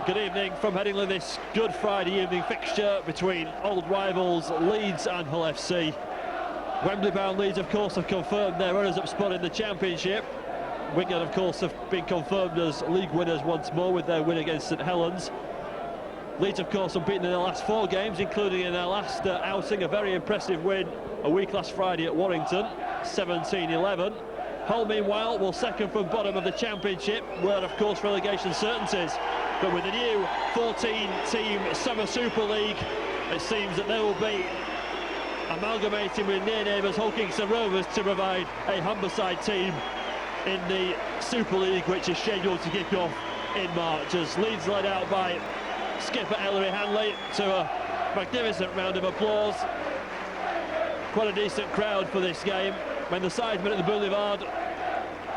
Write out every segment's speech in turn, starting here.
Good evening from Headingley, this Good Friday evening fixture between old rivals Leeds and Hull FC. Wembley-bound Leeds, of course, have confirmed their runners-up spot in the Championship. Wigan, of course, have been confirmed as league winners once more with their win against St Helens. Leeds, of course, unbeaten in their last 4 games, including in their last outing, a very impressive win a week last Friday at Warrington, 17-11. Hull, meanwhile, will second from bottom of the Championship, where, of course, relegation certainties. But with the new 14-team Summer Super League, it seems that they will be amalgamating with near neighbours Hull Kingston Rovers to provide a Humberside team in the Super League, which is scheduled to kick off in March, as Leeds led out by skipper Ellery Hanley to a magnificent round of applause. Quite a decent crowd for this game. When the sides met at the Boulevard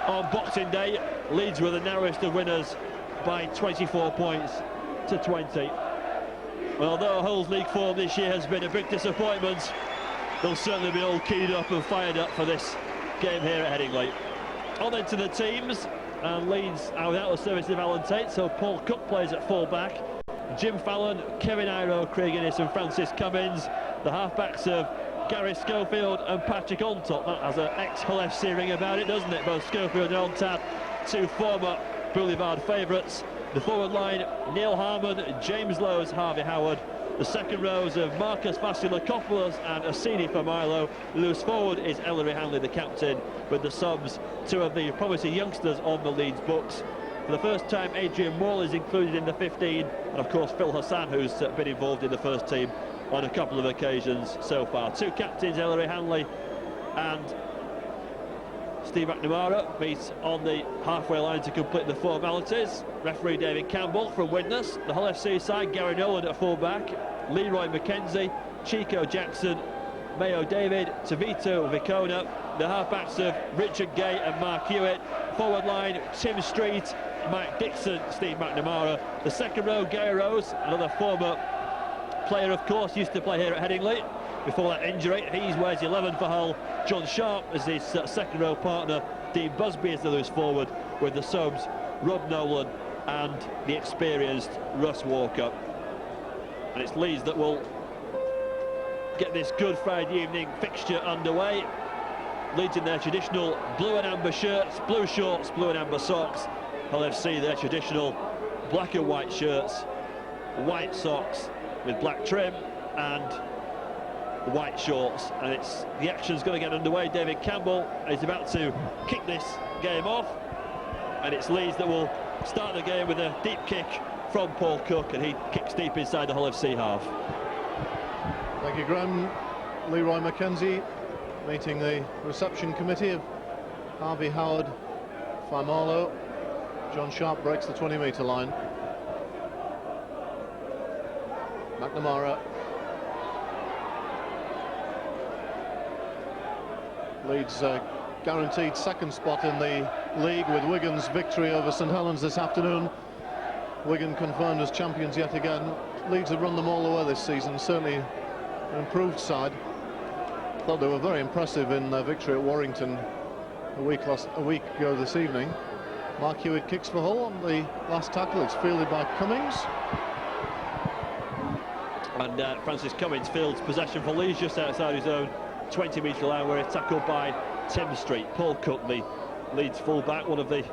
on Boxing Day, Leeds were the narrowest of winners by 24 points to 20. Well, although Hull's league form this year has been a big disappointment, they'll certainly be all keyed up and fired up for this game here at Headingley. On then to the teams, and Leeds are without the service of Alan Tate, so Paul Cook plays at full-back. Jim Fallon, Kevin Iro, Craig Innes and Francis Cummins. The half-backs of Gary Schofield and Patrick Ontop. That has an ex-Hull FC ring about it, doesn't it? Both Schofield and Ontop, 2 former Boulevard favourites. The forward line, Neil Harmon, James Lowes, Harvey Howard. The second rows of Marcus Vasilakopoulos and Assini for Milo. Loose forward is Ellery Hanley, the captain, with the subs, 2 of the promising youngsters on the Leeds books. For the first time, Adrian Morley is included in the 15, and of course Phil Hassan, who's been involved in the first team on a couple of occasions so far. 2 captains, Ellery Hanley and Steve McNamara, meet on the halfway line to complete the formalities. Referee David Campbell from Widnes. The Hull FC side, Gary Nolan at full-back, Leroy McKenzie, Chico Jackson, Mayo David, Tavito Vicona. The half-backs of Richard Gay and Mark Hewitt. Forward line, Tim Street, Mike Dixon, Steve McNamara. The second row, Gary Rose, another former player, of course, used to play here at Headingley before that injury. He wears 11 for Hull. John Sharp is his second row partner. Dean Busby is the loose forward, with the subs Rob Nolan and the experienced Russ Walker. And it's Leeds that will get this Good Friday evening fixture underway. Leeds in their traditional blue and amber shirts, blue shorts, blue and amber socks. Hull FC their traditional black and white shirts, white socks with black trim and white shorts, and the action's going to get underway. David Campbell is about to kick this game off, and it's Leeds that will start the game with a deep kick from Paul Cook, and he kicks deep inside the Hull FC half. Thank you, Graham. Leroy McKenzie meeting the reception committee of Harvey Howard, Faimalo. John Sharp breaks the 20-metre line. McNamara. Leeds guaranteed second spot in the league with Wigan's victory over St Helens this afternoon. Wigan confirmed as champions yet again. Leeds have run them all away this season, certainly an improved side. Thought they were very impressive in their victory at Warrington a week ago this evening. Mark Hewitt kicks for Hull on the last tackle. It's fielded by Cummings. And Francis Cummings fields possession for Leeds just outside his own 20-metre line, where he's tackled by Tim Street. Paul Cook, the Leeds full-back, one of the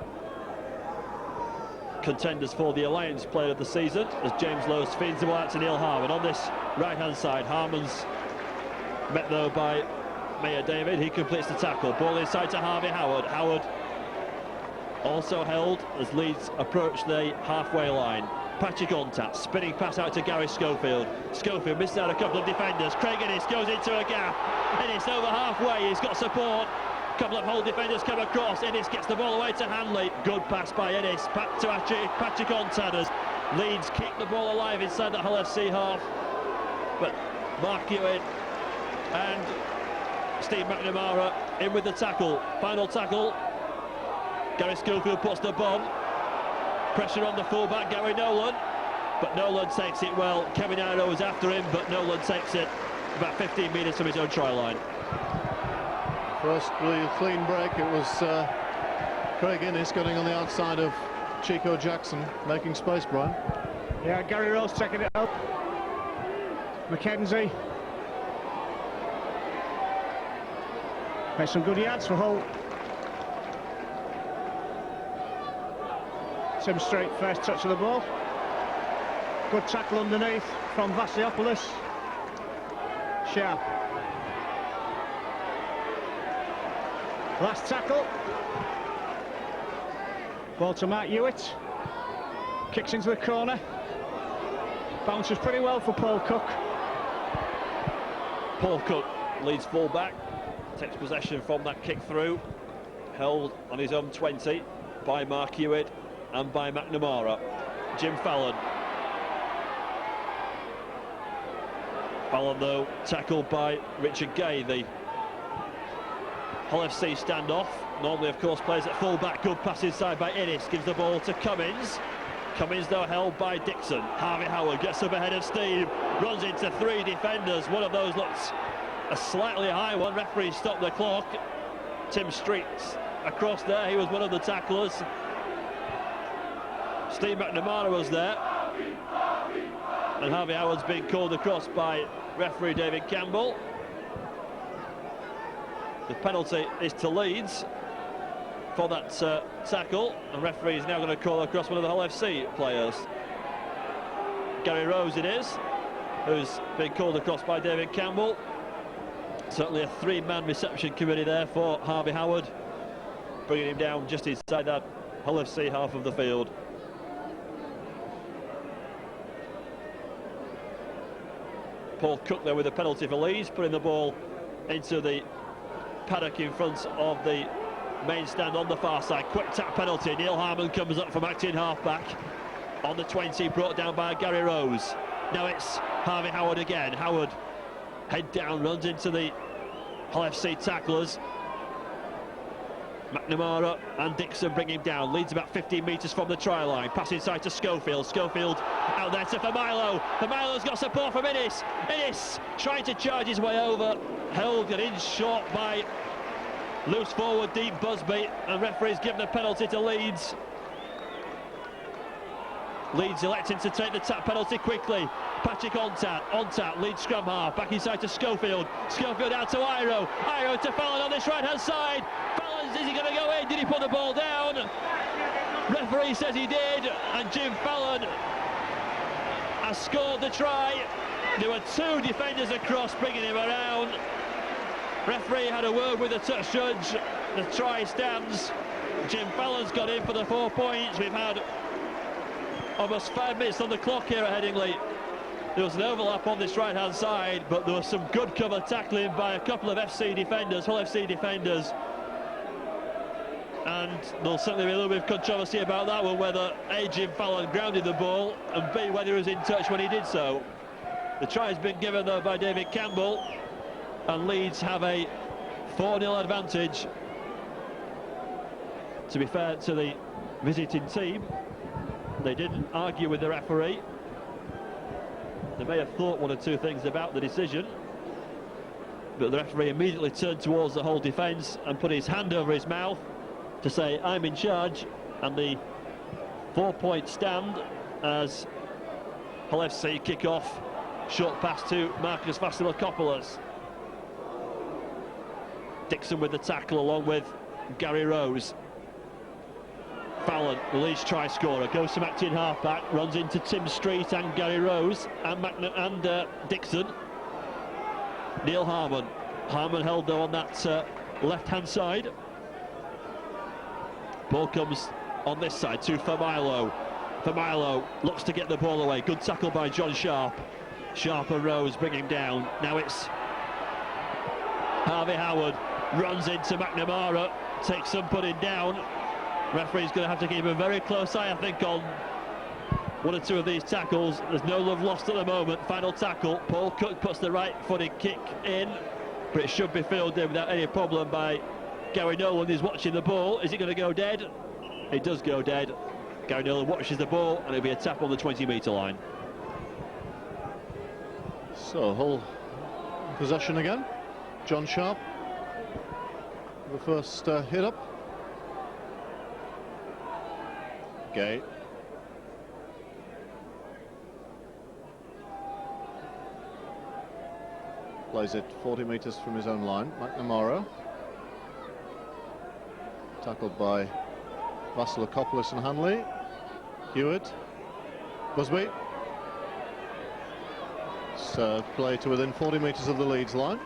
contenders for the Alliance Player of the Season, as James Lowes feeds the ball out to Neil Harmon. On this right-hand side, Harmon's met though by Mayor David. He completes the tackle. Ball inside to Harvey Howard. Howard also held as Leeds approach the halfway line. Patrick Ontap, spinning pass out to Gary Schofield. Schofield missed out a couple of defenders. Craig Innes goes into a gap. Innes over halfway, he's got support. A couple of Hull defenders come across. Innes gets the ball away to Hanley. Good pass by Innes. Back to Patrick Ontap as Leeds keep the ball alive inside the Hull FC half. But Mark Hewitt and Steve McNamara in with the tackle. Final tackle. Gary Schofield puts the bomb. Pressure on the fullback, Gary Nolan, but Nolan takes it well. Kevin Iro is after him, but Nolan takes it about 15 metres from his own try line. First really clean break, it was Craig Innes getting on the outside of Chico Jackson, making space, Brian. Yeah, Gary Rose taking it up. Mackenzie. Made some good yards for Hull. Tim Street, first touch of the ball. Good tackle underneath from Vassiopoulos. Sharp. Last tackle. Ball to Mark Hewitt. Kicks into the corner. Bounces pretty well for Paul Cook. Paul Cook, Leeds full-back, takes possession from that kick through. Held on his own 20 by Mark Hewitt and by McNamara. Jim Fallon. Fallon, though, tackled by Richard Gay, the Hull FC standoff. Normally, of course, plays at full-back. Good pass inside by Innes, gives the ball to Cummins. Cummins, though, held by Dixon. Harvey Howard gets up ahead of steam, runs into three defenders. One of those looks a slightly high one. Referee stopped the clock. Tim Streets across there, he was one of the tacklers. Steve McNamara was there. And Harvey Howard's been called across by referee David Campbell. The penalty is to Leeds for that tackle, and referee is now going to call across one of the Hull FC players. Gary Rose it is, who's been called across by David Campbell. Certainly a three-man reception committee there for Harvey Howard, bringing him down just inside that Hull FC half of the field. Paul Cook there with a penalty for Leeds, putting the ball into the paddock in front of the main stand on the far side. Quick tap penalty. Neil Harmon comes up from acting half-back on the 20, brought down by Gary Rose. Now it's Harvey Howard again. Howard, head down, runs into the Hull FC tacklers. McNamara and Dixon bring him down. Leeds about 15 metres from the try line. Pass inside to Schofield. Schofield out there to Familo. Familo's got support from Innes. Innes trying to charge his way over. Held and in short by loose forward Dean Busby, and referees given a penalty to Leeds. Leeds electing to take the tap penalty quickly. Patrick Ontat, Leeds scrum half, back inside to Schofield. Schofield out to Iro. Iro to Fallon on this right-hand side. Fallon, is he going to go in? Did he put the ball down? Referee says he did, and Jim Fallon has scored the try. There were two defenders across, bringing him around. Referee had a word with the touch judge. The try stands. Jim Fallon's got in for the 4 points. We've had almost 5 minutes on the clock here at Headingley. There was an overlap on this right-hand side, but there was some good cover tackling by a couple of FC defenders, Hull FC defenders. And there'll certainly be a little bit of controversy about that one, whether A, Jim Fallon grounded the ball, and B, whether he was in touch when he did so. The try has been given, though, by David Campbell, and Leeds have a 4-0 advantage. To be fair to the visiting team, they didn't argue with the referee. They may have thought one or two things about the decision, but the referee immediately turned towards the Hull defence and put his hand over his mouth to say, I'm in charge, and the 4-point stand as Hull FC kick off. Short pass to Marcus Vassiopoulos. Dixon with the tackle along with Gary Rose. Fallon, the Leeds try scorer, goes to acting half-back, runs into Tim Street and Gary Rose and Dixon. Neil Harmon. Harmon held though on that left-hand side. Ball comes on this side to Familo. Familo looks to get the ball away. Good tackle by John Sharp. Sharp and Rose bring him down. Now it's Harvey Howard. Runs into McNamara. Takes some putting down. Referee's going to have to keep a very close eye, I think, on one or two of these tackles. There's no love lost at the moment. Final tackle. Paul Cook puts the right-footed kick in, but it should be fielded without any problem by Gary Nolan. He's watching the ball. Is it going to go dead? It does go dead. Gary Nolan watches the ball, and it'll be a tap on the 20-metre line. So Hull possession again. John Sharp. The first hit up. Gay. Plays it 40 metres from his own line. McNamara. Tackled by Vasilakopoulos and Hanley. Hewitt. Busby. Serve play to within 40 metres of the Leeds line.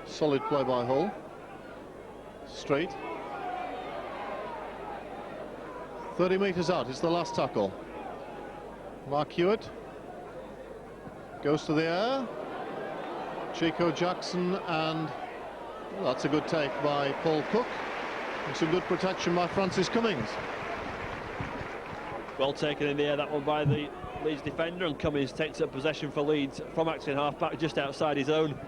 Solid play by Hull. Straight. 30 metres out, it's the last tackle. Mark Hewitt goes to the air. Chico Jackson, and well, that's a good take by Paul Cook. And some good protection by Francis Cummings. Well taken in the air, that one by the Leeds defender, and Cummings takes up possession for Leeds from acting half-back just outside his own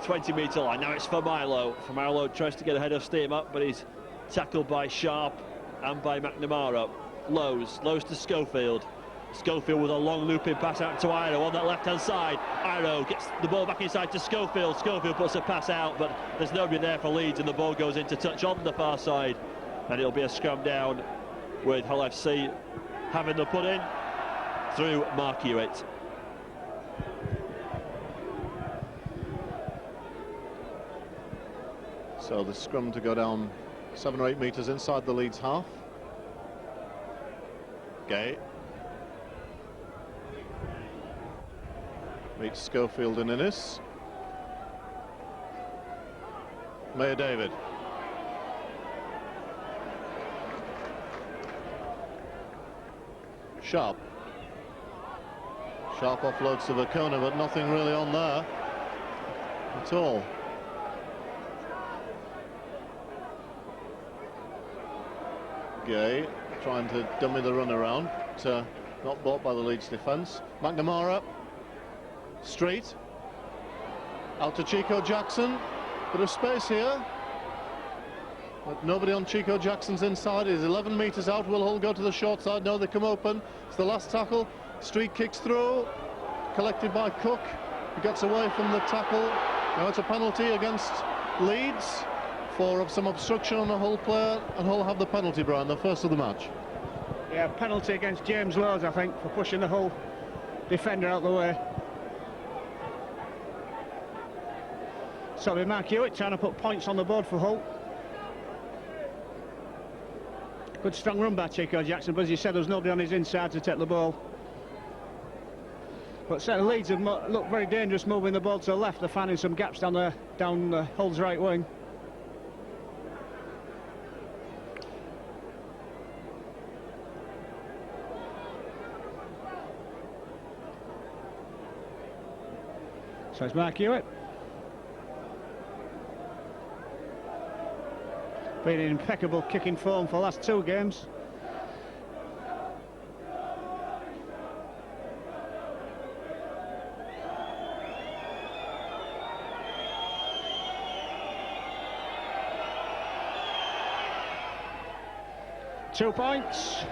20-metre line. Now it's for Milo. Milo tries to get ahead of Steam up, but he's tackled by Sharp and by McNamara. Lowe's to Schofield. Schofield with a long looping pass out to Iro on that left-hand side. Iro gets the ball back inside to Schofield. Schofield puts a pass out, but there's nobody there for Leeds, and the ball goes into touch on the far side. And it'll be a scrum down with Hull FC having the put in through Mark Hewitt. So the scrum to go down 7 or 8 metres inside the Leeds half. Gay meets Schofield and Innes. Mayor David. Sharp. Sharp offloads to Vacona, but nothing really on there at all. Gay trying to dummy the run around, but not bought by the Leeds defence. McNamara, straight, out to Chico Jackson, bit of space here, but nobody on Chico Jackson's inside. He's 11 metres out. Will Hull go to the short side? No, they come open. It's the last tackle. Street kicks through, collected by Cook. He gets away from the tackle. Now it's a penalty against Leeds for some obstruction on a Hull player, and Hull have the penalty, Brian, the first of the match. Yeah, penalty against James Lowe's, I think, for pushing the Hull defender out the way. So with Mark Hewitt trying to put points on the board for Hull. Good strong run by Chico Jackson, but as you said, there's nobody on his inside to take the ball. But certainly Leeds have looked very dangerous moving the ball to the left. They're finding some gaps down Hull's right wing. So it's Mark Hewitt. Been in impeccable kicking form for the last 2 games. Two points.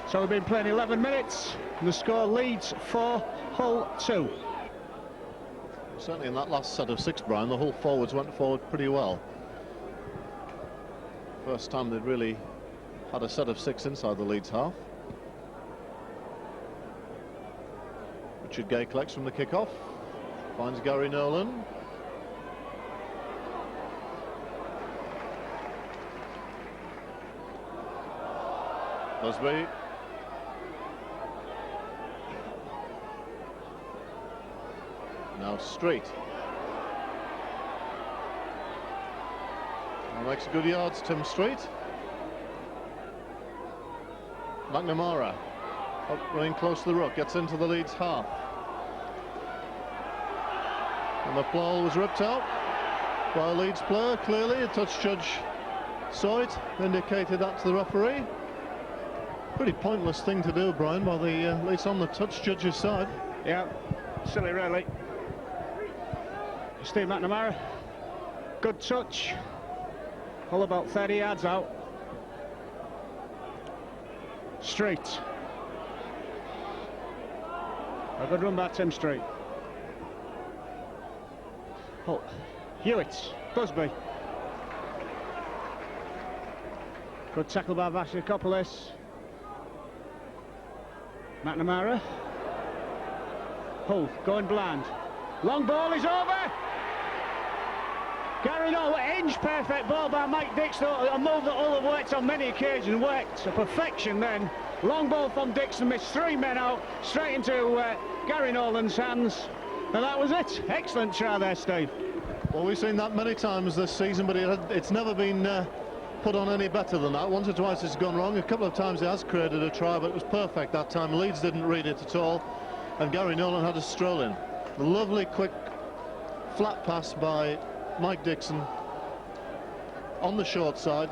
So we've been playing 11 minutes. And the score Leeds 4, Hull 2. Certainly in that last set of 6, Brian, the Hull forwards went forward pretty well. First time they'd really had a set of 6 inside the Leeds half. Richard Gay collects from the kick-off, finds Gary Nolan. Busby. Now Street. Now makes good yards, Tim Street. McNamara running close to the ruck, gets into the Leeds half. And the ball was ripped out by a Leeds player, clearly. A touch judge saw it, indicated that to the referee. Pretty pointless thing to do, Brian, by the Leeds on the touch judge's side. Yeah, silly really. Steve McNamara, good touch. All about 30 yards out. Street. A good run by Tim Street. Oh, Hewitt, Busby. Good tackle by Vasilopoulos. McNamara. Hull going blind. Long ball is over. Gary Nolan, inch perfect ball by Mike Dixon. A move that Hull have worked on many occasions, worked to perfection then. Long ball from Dixon, missed 3 men out, straight into Gary Nolan's hands. And that was it. Excellent try there, Steve. Well, we've seen that many times this season, but it's never been put on any better than that. Once or twice it's gone wrong. A couple of times he has created a try, but it was perfect that time. Leeds didn't read it at all, and Gary Nolan had a stroll in. A lovely, quick, flat pass by Mike Dixon on the short side.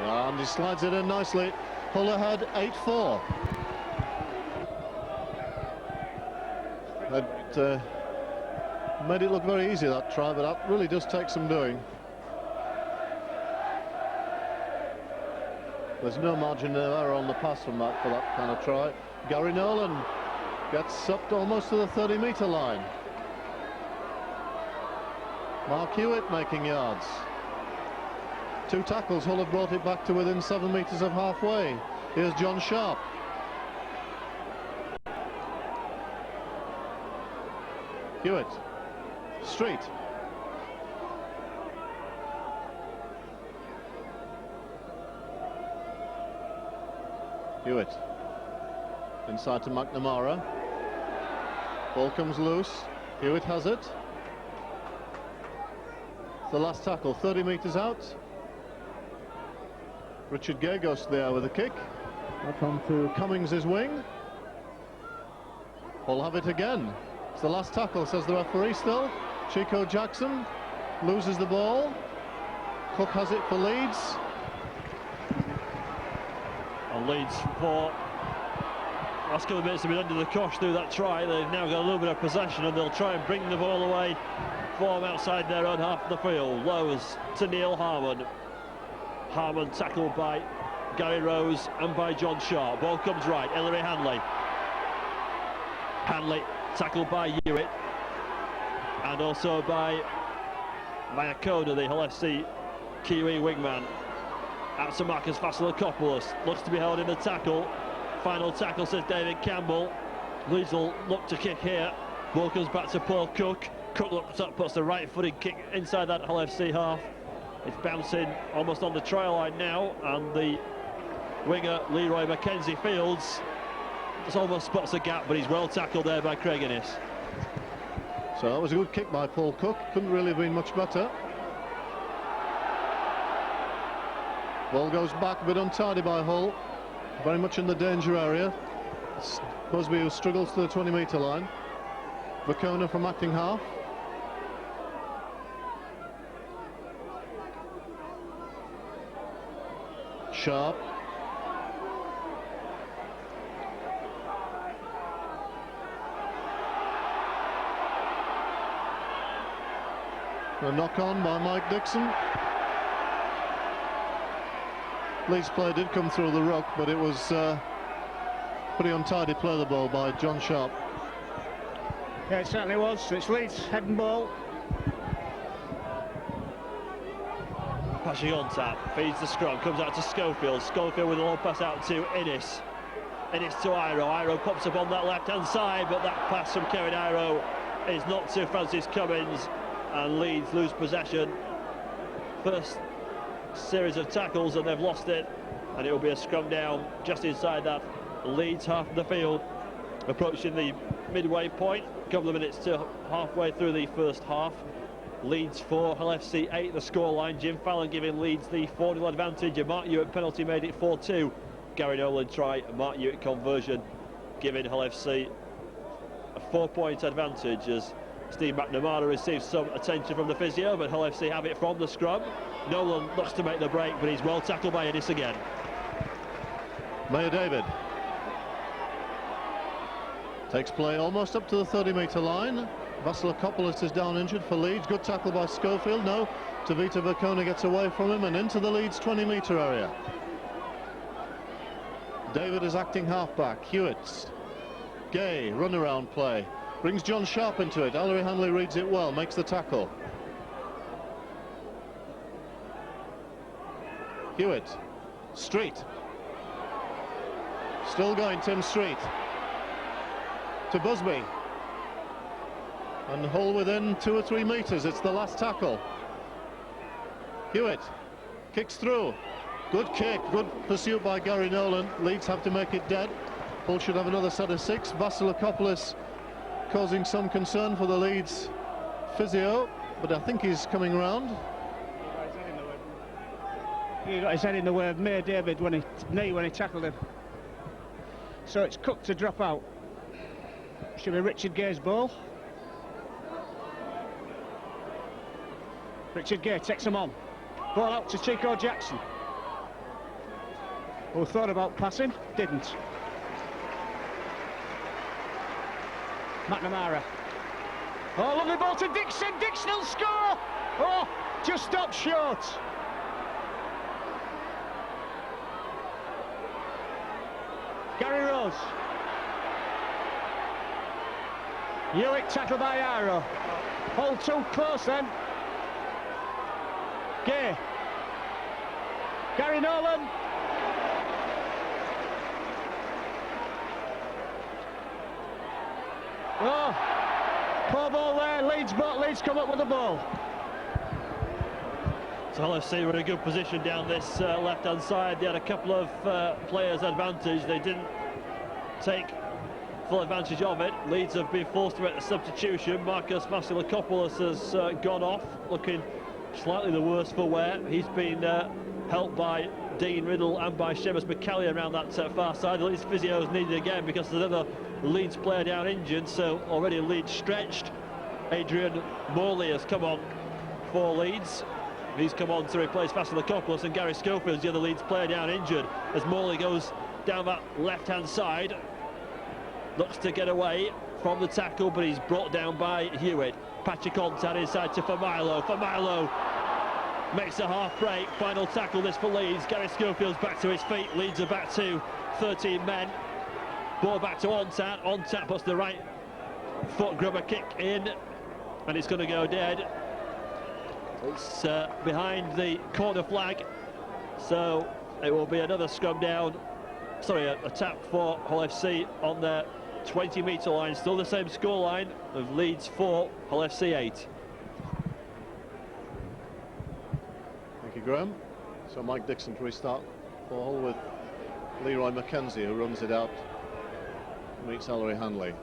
And he slides it in nicely. Hull ahead 8-4. That made it look very easy, that try, but that really does take some doing. There's no margin of error on the pass from that for that kind of try. Gary Nolan gets up to almost to the 30-metre line. Mark Hewitt making yards. 2 tackles, Hull have brought it back to within 7 metres of halfway. Here's John Sharp. Hewitt. Street. Hewitt. Inside to McNamara. Ball comes loose. Hewitt has it. The last tackle, 30 metres out. Richard Gay goes to the air with a kick. Up onto Cummings' wing. We'll have it again. It's the last tackle, says the referee still. Chico Jackson loses the ball. Cook has it for Leeds. And Leeds for last couple of minutes have been under the cosh through that try. They've now got a little bit of possession and they'll try and bring the ball away from outside their own half of the field. Lowe's to Neil Harmon. Harmon tackled by Gary Rose and by John Sharp. Ball comes right, Ellery Hanley. Hanley tackled by Hewitt and also by Viacona, the Hull FC Kiwi wingman. Out to Marcus Vasilopoulos, looks to be held in the tackle. Final tackle, says David Campbell. Leeds will look to kick here. Ball comes back to Paul Cook. Cook looks up, puts the right-footed kick inside that Hull FC half. It's bouncing almost on the try line now, and the winger Leroy Mackenzie Fields just almost spots a gap, but he's well tackled there by Craig Innes. So that was a good kick by Paul Cook. Couldn't really have been much better. Ball goes back, a bit untidy by Hull. Very much in the danger area. It's Busby who struggles to the 20-metre line. Vacona from acting half. Sharp. A knock on by Mike Dixon. Leeds play did come through the ruck, but it was pretty untidy play of the ball by John Sharp. Yeah, it certainly was. It's Leeds heading ball. Passing on tap, feeds the scrum, comes out to Schofield. Schofield with a long pass out to Innes. Innes to Iro. Iro pops up on that left-hand side, but that pass from Kevin Iro is not to Francis Cummins, and Leeds lose possession. First series of tackles and they've lost it, and it will be a scrum down just inside that Leeds half of the field, approaching the midway point. A couple of minutes to halfway through the first half. Leeds 4, Hull FC 8 the scoreline. Jim Fallon giving Leeds the 4-0 advantage. A Mark Hewitt penalty made it 4-2. Gary Nolan try, a Mark Hewitt conversion giving Hull FC a 4-point advantage as Steve McNamara receives some attention from the physio, but Hull FC have it from the scrum. Nolan looks to make the break, but he's well tackled by Innes again. Mayor David takes play almost up to the 30-metre line. Vasilopoulos is down injured for Leeds. Good tackle by Schofield. No, Tavita Vacona gets away from him and into the Leeds 20-metre area. David is acting half-back. Hewitt. Gay, run-around play. Brings John Sharp into it. Ellery Hanley reads it well, makes the tackle. Hewitt. Street. Still going, Tim Street. To Busby. And Hull within 2 or 3 metres. It's the last tackle. Hewitt kicks through. Good kick, good pursuit by Gary Nolan. Leeds have to make it dead. Hull should have another set of 6. Vasilakopoulos causing some concern for the Leeds physio, but I think he's coming round. He got his head in the way of May David when he tackled him. So it's Cook to drop out. Should be Richard Gay's ball. Richard Gay takes him on. Ball out to Chico Jackson, who thought about passing, didn't. McNamara. Oh, lovely ball to Dixon. Dixon will score. Oh, just stopped short. Gary Rose. Hewitt tackled by Arrow. Hull too close then. Gay. Gary Nolan. Oh, poor ball there. Leeds come up with the ball. So LFC were in a good position down this left-hand side. They had a couple of players' advantage. They didn't take full advantage of it. Leeds have been forced to make the substitution. Marcus Vasilakopoulos has gone off, looking slightly the worse for wear. He's been helped by Dean Riddle and by Seamus McCallie around that far side. The Leeds physio is needed again because there's another Leeds player down injured, so already Leeds stretched. Adrian Morley has come on for Leeds. He's come on to replace Vasilakopoulos, and Gary Schofield's the other Leeds player down injured as Morley goes down that left-hand side. Looks to get away from the tackle, but he's brought down by Hewitt. Patrick Ontad inside to Familo. Familo makes a half break. Final tackle this for Leeds. Gary Schofield's back to his feet. Leeds are back to 13 men. Ball back to Ontad. Ontad puts the right foot grubber kick in, and it's going to go dead. It's behind the corner flag, so it will be another scrum down. Sorry, a tap for Hull FC on their 20-metre line. Still the same scoreline of Leeds 4, Hull FC 8. Thank you, Graham. So Mike Dixon to restart for Hull with Leroy Mackenzie, who runs it out, meets Ellery Hanley.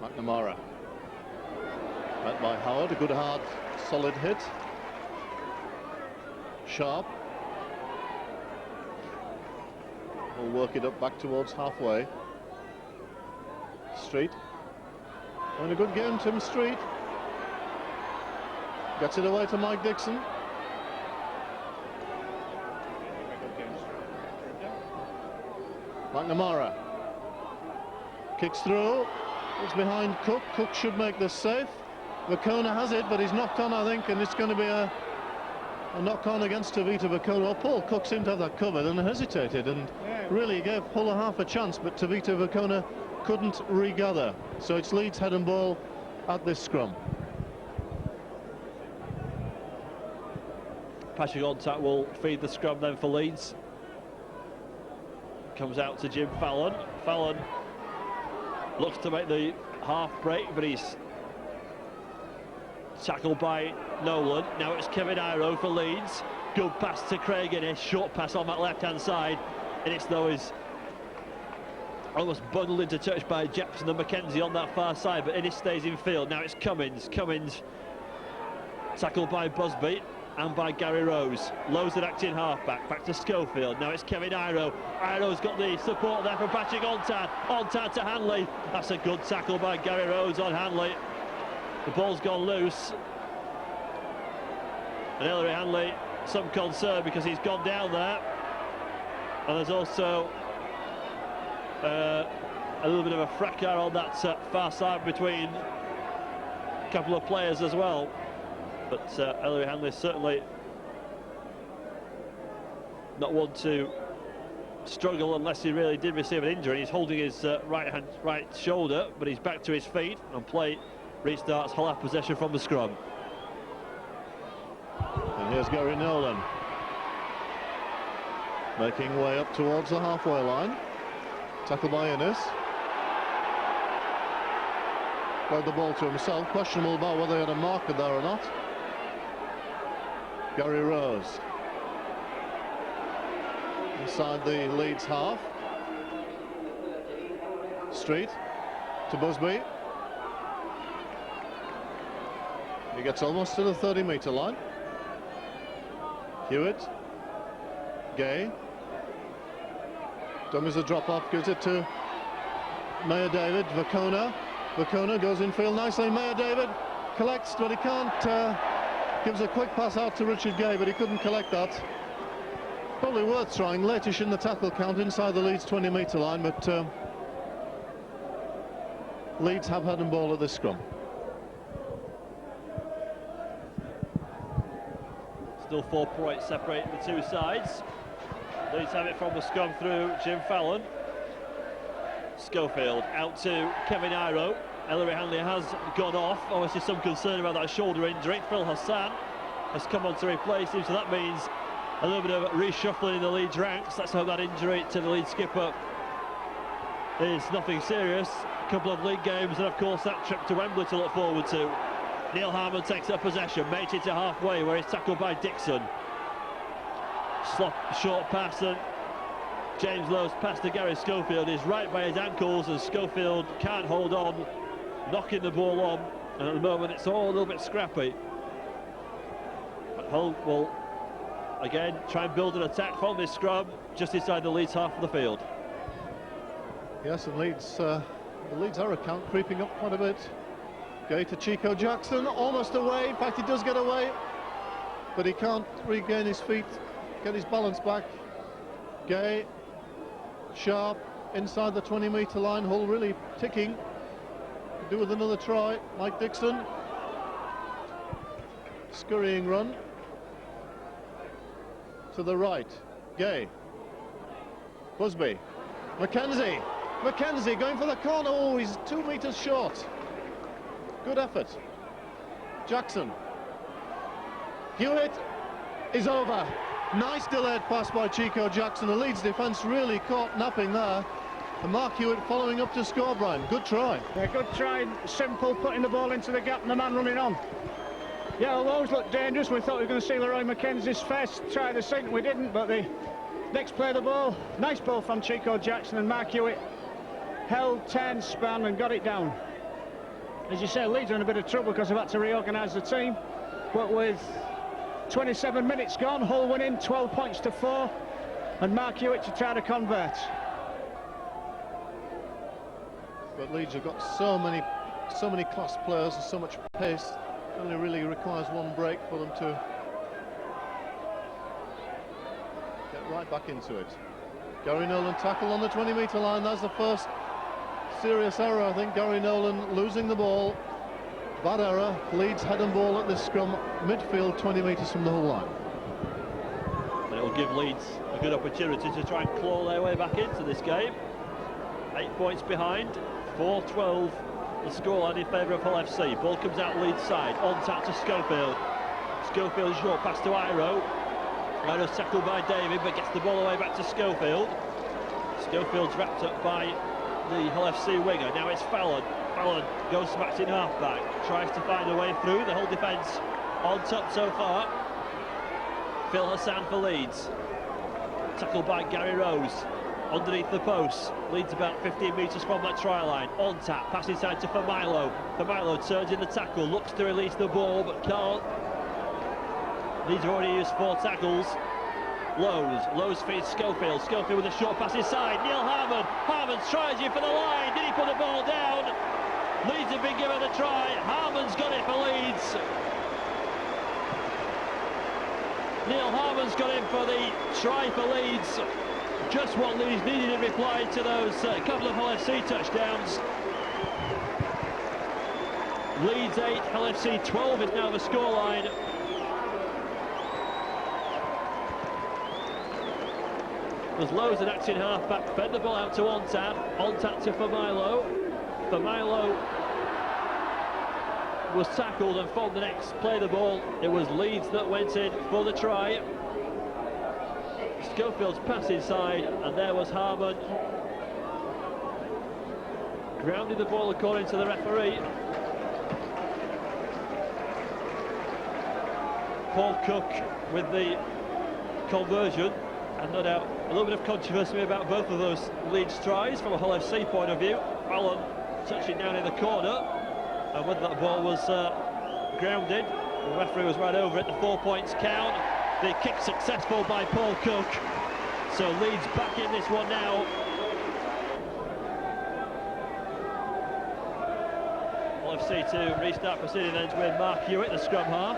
McNamara. Met by Howard, a good hard solid hit. Sharp. We'll work it up back towards halfway. Street. And a good game, Tim Street. Gets it away to Mike Dixon. McNamara. Kicks through. It's behind Cook. Cook should make this safe. Vacona has it, but he's knocked on, I think, and it's going to be a knock-on against Tavita Vacona. Well, Paul Cook seemed to have that covered and hesitated and really gave Hull a half a chance, but Tavita Vacona couldn't regather. So it's Leeds head and ball at this scrum. Patrick Ontad will feed the scrum then for Leeds. Comes out to Jim Fallon. Fallon looks to make the half break, but he's tackled by Nolan. Now it's Kevin Iro for Leeds. Good pass to Craig Innes. Short pass on that left-hand side. Innes, though, is almost bundled into touch by Jackson and Mackenzie on that far side, but Innes stays in field. Now it's Cummins. Cummins tackled by Busby and by Gary Rose. Lowe's at acting half-back. Back to Schofield. Now it's Kevin Iro. Iro's got the support there from Patrick Ontad. Ontad to Hanley. That's a good tackle by Gary Rose on Hanley. The ball's gone loose, and Ellery Hanley, some concern because he's gone down there, and there's also a little bit of a fracas on that far side between a couple of players as well. But Ellery Hanley certainly not one to struggle unless he really did receive an injury. He's holding his right shoulder, but he's back to his feet, and play restarts. Hull have possession from the scrum. And here's Gary Nolan, making way up towards the halfway line. Tackled by Innes. Played the ball to himself. Questionable about whether he had a marker there or not. Gary Rose. Inside the Leeds half. Street to Busby. He gets almost to the 30-metre line. Hewitt. Gay. Dummies a drop-off, gives it to Mayor David. Vacona goes infield nicely. Mayor David collects, but he can't. Gives a quick pass out to Richard Gay, but he couldn't collect that. Probably worth trying. Latish in the tackle count inside the Leeds 20-metre line, but Leeds have had and ball at this scrum. Still 4 points separating the two sides. Leeds have it from the scrum through Jim Fallon. Schofield out to Kevin Iro. Ellery Hanley has gone off. Obviously some concern about that shoulder injury. Phil Hassan has come on to replace him, so that means a little bit of reshuffling in the Leeds ranks. Let's hope that injury to the Leeds skipper is nothing serious. A couple of league games and of course that trip to Wembley to look forward to. Neil Harmon takes up possession, makes it to halfway where he's tackled by Dixon. Short pass, and James Lowe's pass to Gary Schofield is right by his ankles, and Schofield can't hold on, knocking the ball on, and at the moment it's all a little bit scrappy. But Hull will again try and build an attack from this scrum just inside the Leeds half of the field. Yes, and Leeds, the Leeds are account creeping up quite a bit. Gay to Chico Jackson, almost away. In fact, he does get away, but he can't regain his feet, get his balance back. Gay, sharp, inside the 20-metre line. Hull really ticking. Could do with another try. Mike Dixon. Scurrying run. To the right. Gay. Busby. Mackenzie going for the corner. Oh, he's 2 metres short. Good effort. Jackson. Hewitt is over. Nice delayed pass by Chico Jackson. The Leeds defence really caught napping there. And Mark Hewitt following up to score, Brian. Good try. Yeah, good try. Simple, putting the ball into the gap and the man running on. Yeah, those looked dangerous. We thought we were going to see Leroy Mackenzie's face try the sink. We didn't, but the Knicks play the ball. Nice ball from Chico Jackson, and Mark Hewitt held 10, span and got it down. As you say, Leeds are in a bit of trouble because they've had to reorganise the team. But with 27 minutes gone, Hull winning 12 points to 4, and Mark Hewitt to try to convert. But Leeds have got so many class players and so much pace. It only really requires one break for them to get right back into it. Gary Nolan tackle on the 20-metre line. That's the first serious error, I think. Gary Nolan losing the ball. Bad error. Leeds head and ball at this scrum, midfield 20 metres from the Hull line. And it will give Leeds a good opportunity to try and claw their way back into this game. 8 points behind, 4-12 the scoreline in favour of Hull FC. Ball comes out Leeds side, on tap to Schofield. Schofield short pass to Iro. Iro's tackled by David, but gets the ball away back to Schofield. Schofield's wrapped up by the Hull FC winger. Now it's Fallon. Fallon goes back in half-back, tries to find a way through. The whole defence on top so far. Phil Hassan for Leeds. Tackled by Gary Rose. Underneath the post. Leeds about 15 metres from that try line. On tap, pass inside to Familo. Familo turns in the tackle, looks to release the ball, but can't. Leeds have already used 4 tackles. Lowe's feeds Schofield. Schofield with a short pass inside. Neil Harmon. Harmon's tries you for the line. Did he put the ball down? Leeds have been given a try. Harmon's got it for Leeds. Neil Harmon's got in for the try for Leeds. Just what Leeds needed in reply to those couple of Hull FC touchdowns. Leeds 8, Hull FC 12 is now the scoreline. was Lowe's an acting half-back, fed the ball out to Ontat to Familo. Familo was tackled and from the next play the ball, it was Leeds that went in for the try. Schofield's pass inside, and there was Harmon. Grounded the ball according to the referee. Paul Cook with the conversion, and no doubt a little bit of controversy about both of those Leeds tries from a Hull FC point of view. Allen touching down in the corner, and whether that ball was grounded, the referee was right over it. The 4 points count. The kick successful by Paul Cook, so Leeds back in this one now. Hull FC to restart proceedings with Mark Hewitt, the scrum half.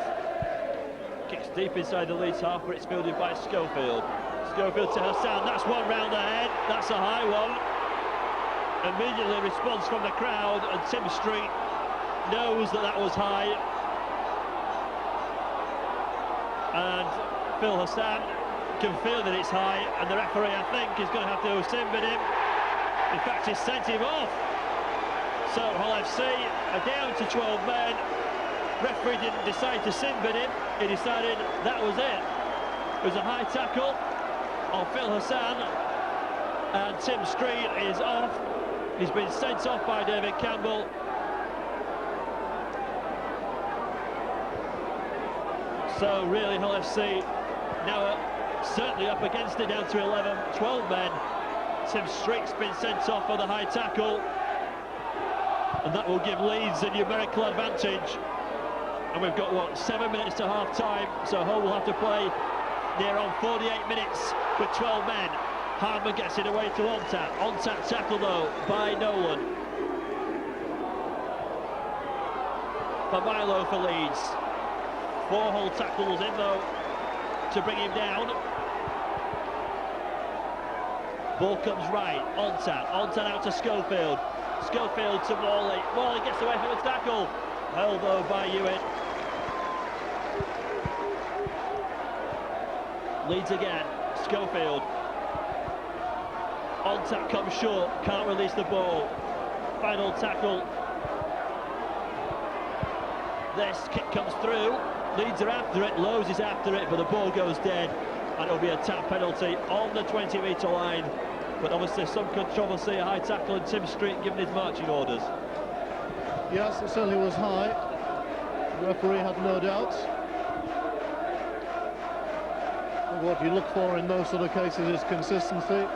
Kicks deep inside the Leeds half, but it's fielded by Schofield. Schofield to Hassan, that's one round the head, that's a high one. Immediately response from the crowd, and Tim Street knows that that was high. And Phil Hassan can feel that it's high, and the referee, I think, is going to have to sin bin him. In fact, he's sent him off. So Hull FC are down to 12 men. Referee didn't decide to sin bin him, he decided that was it. It was a high tackle on Phil Hassan, and Tim Street is off. He's been sent off by David Campbell. So really Hull FC now certainly up against it, down to 11, 12 men. Tim Street's been sent off for the high tackle, and that will give Leeds a numerical advantage. And we've got, what, 7 minutes to half-time, so Hull will have to play near on 48 minutes with 12 men. Harmon gets it away to Ontat. Ontat tackle, though, by Nolan. Familo for Leeds. 4 Hull tackles in, though, to bring him down. Ball comes right, Ontat out to Schofield. Schofield to Morley. Morley gets away from the tackle. Held, though, by Hewitt. Leeds again, Schofield. Ontat comes short, can't release the ball. Final tackle. This kick comes through. Leeds are after it, Lowe's is after it, but the ball goes dead, and it'll be a tap penalty on the 20-metre line. But obviously some controversy, a high tackle, and Tim Street giving his marching orders. Yes, it certainly was high. The referee had no doubts. What you look for in those sort of cases is consistency.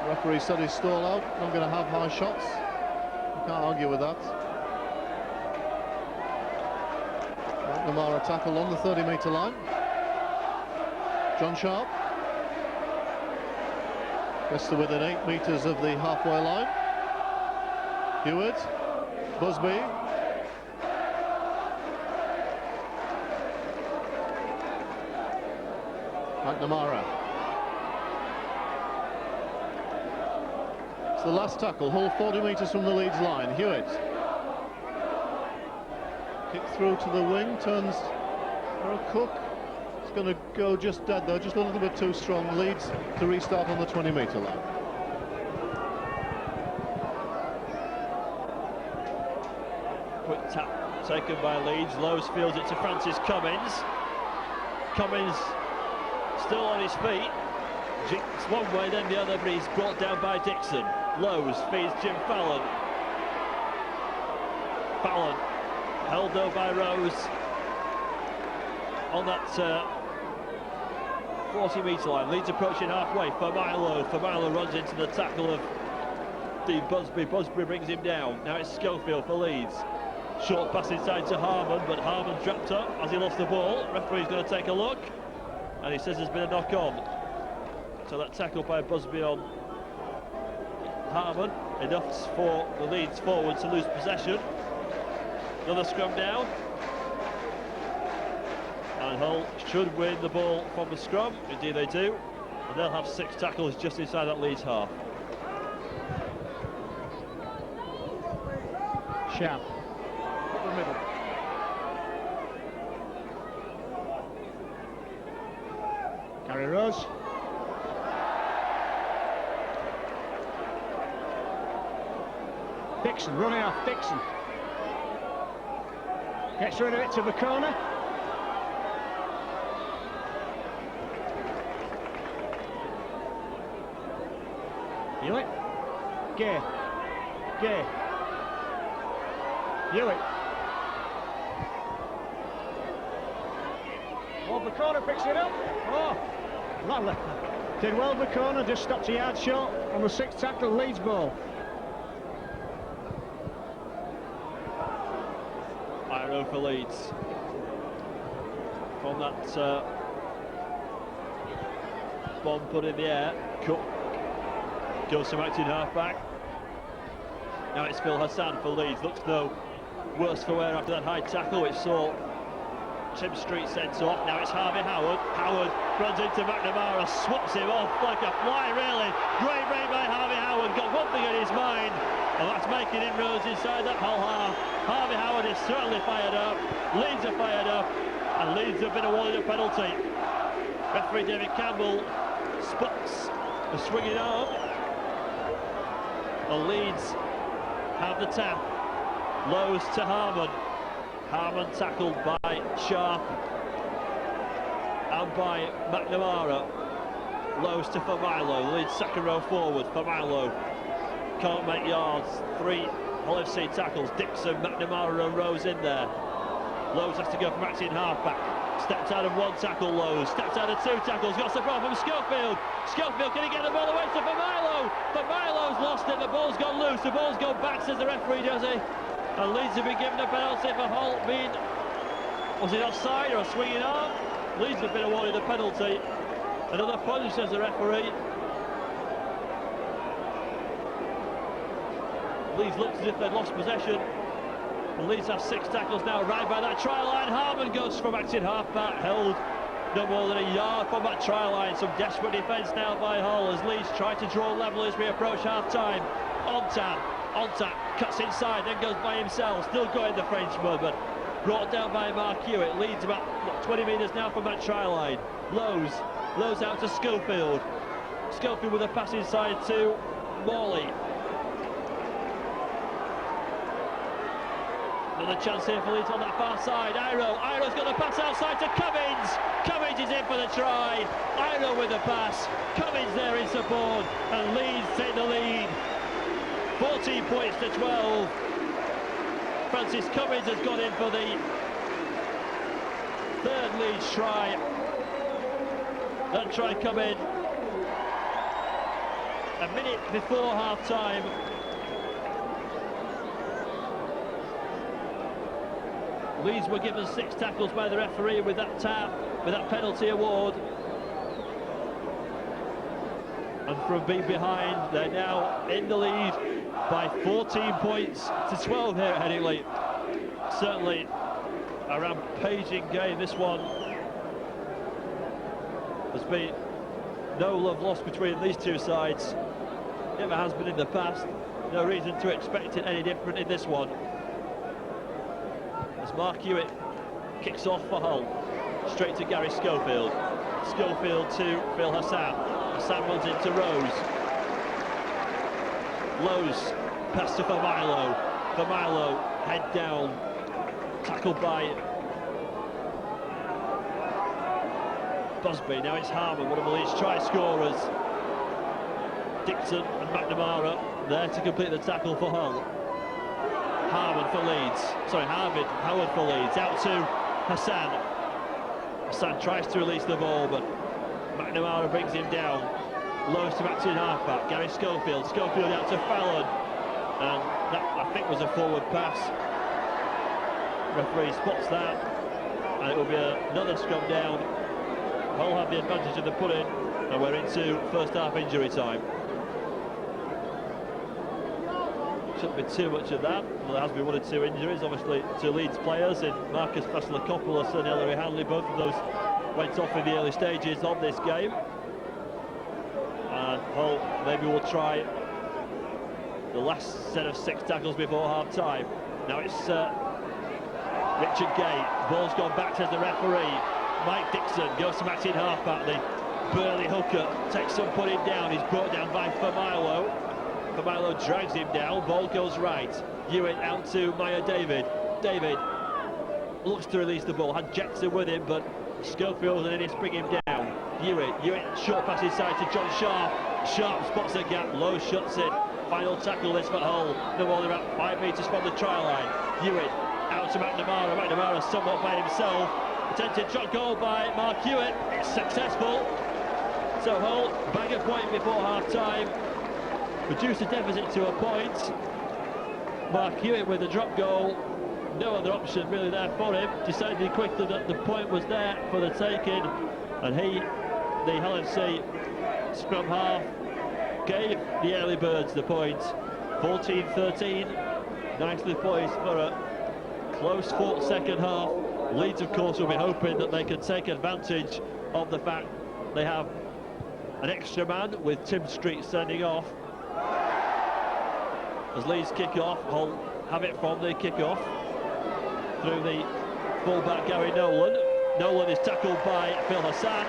The referee said he's stall out, not going to have high shots. You can't argue with that. McNamara tackle on the 30-metre line. John Sharp gets to within 8 metres of the halfway line. Hewitt, Busby. McNamara. It's the last tackle, Hull 40 metres from the Leeds line. Hewitt. Kick through to the wing, turns for a Cook. It's going to go just dead though, just a little bit too strong. Leeds to restart on the 20-metre line. Quick tap taken by Leeds. Lowe's fields it to Francis Cummins. Cummins still on his feet. It's one way then the other, but he's brought down by Dixon. Lowe's feeds Jim Fallon. Fallon held though by Rose on that 40-metre line. Leeds approaching halfway. Familo runs into the tackle of Steve Busby. Busby brings him down. Now it's Schofield for Leeds. Short pass inside to Harmon, but Harmon trapped up as he lost the ball. Referee's going to take a look, and he says there's been a knock on. So that tackle by Busby on Harmon, enough for the Leeds forward to lose possession. Another scrum down, and Hull should win the ball from the scrum. Indeed they do, and they'll have 6 tackles just inside that Leeds half. Sharp. The middle. corners. Dixon running off. Dixon gets rid of it to the corner. Hewitt. Gay. Hewitt. Well, the corner picks it up. Oh, lovely. Did well the corner, just stopped a yard short on the 6th tackle, Leeds ball. Iro for Leeds. From that bomb put in the air, Cook goes to acting half-back. Now it's Phil Hassan for Leeds. Looks no worse for wear after that high tackle which saw Tim Street sent off. Now it's Harvey Howard. Howard runs into McNamara, swats him off like a fly, really. Great break by Harvey Howard. Got one thing in his mind, and that's making inroads inside that whole half. Harvey Howard is certainly fired up. Leeds are fired up, and Leeds have been awarded a penalty. Referee David Campbell spots the swinging arm. The Leeds have the tap. Lowe's to Harman. Harman tackled by Sharp and by McNamara. Lowe's to Familo. Leeds second row forward. Familo can't make yards. 3 Hull FC tackles. Dixon, McNamara and Rose in there. Lowe's has to go from acting half-back. Stepped out of 1 tackle, Lowe's. Stepped out of 2 tackles. Got the ball from Schofield. Schofield, can he get the ball away to Familo? Familo's lost it. The ball's gone loose. The ball's gone back, says the referee, does he? And Leeds have been given a penalty for Hull being, was it offside or a swinging arm? Leeds have been awarded a penalty. Another punch, says the referee. Leeds looked as if they'd lost possession. And Leeds have 6 tackles now, right by that try line. Harman goes from acting half-back, held no more than a yard from that try line. Some desperate defence now by Hull as Leeds try to draw level as we approach half-time. On-tap, cuts inside, then goes by himself, still going the Frenchman, but brought down by Mark Hewitt. Leeds about 20 metres now from that try line. Lowe's out to Schofield. Schofield with a pass inside to Morley. Another chance here for Leeds on that far side. Iro's got the pass outside to Cummins. Cummins is in for the try. Iro with the pass. Cummins there in support, and Leeds take the lead. 14 points to 12. Francis Cummins has gone in for the 3rd Leeds try. That try come in a minute before half-time. Leeds were given 6 tackles by the referee with that tap, with that penalty award. And from being behind, they're now in the lead by 14 points to 12 here at Headingley. Certainly a rampaging game, this one. There's been no love lost between these two sides. Never has been in the past. No reason to expect it any different in this one. As Mark Hewitt kicks off for Hull, straight to Gary Schofield. Schofield to Phil Hassan. Hassan runs into Rose. Lowe's pass to Familo. Familo head down, tackled by Busby. Now it's Harman, one of the Leeds try scorers. Dixon and McNamara there to complete the tackle for Hull. Howard for Leeds, out to Hassan. Hassan tries to release the ball, but McNamara brings him down. Lowe's to acting half-back, Gary Schofield out to Fallon, and that, I think, was a forward pass. Referee spots that, and it will be another scrum down. Hull have the advantage of the put-in, and we're into first half injury time. Shouldn't be too much of that. Well, there has been 1 or 2 injuries, obviously, to Leeds players in Marcus Vasilakopoulos and Ellery Hanley. Both of those went off in the early stages of this game. And Hull maybe will try the last set of 6 tackles before half-time. Now it's Richard Gay. Ball's gone back to the referee. Mike Dixon goes to match in half-back. The Burley hooker takes some putting down. He's brought down by Familo. Familo drags him down. Ball goes right. Hewitt out to Maya David. David looks to release the ball. Had Jackson with him, but Schofield and Ennis bring him down. Hewitt short pass inside to John Sharp. Sharp spots a gap. Lowe shuts it. Final tackle this for Hull. No more than about 5 metres from the try line. Hewitt out to McNamara. McNamara somewhat by himself. Attempted shot goal by Mark Hewitt. It's successful. So Hull bag a point before half-time. Reduce the deficit to a point. Mark Hewitt with a drop goal. No other option really there for him. Decided quickly that the point was there for the taking. And the Hull FC scrum half, gave the early birds the point. 14-13. Nicely poised for a close fought second half. Leeds, of course, will be hoping that they can take advantage of the fact they have an extra man with Tim Street sending off. As Leeds kick off, Hull have it from the kick-off through the fullback Gary Nolan. Nolan is tackled by Phil Hassan.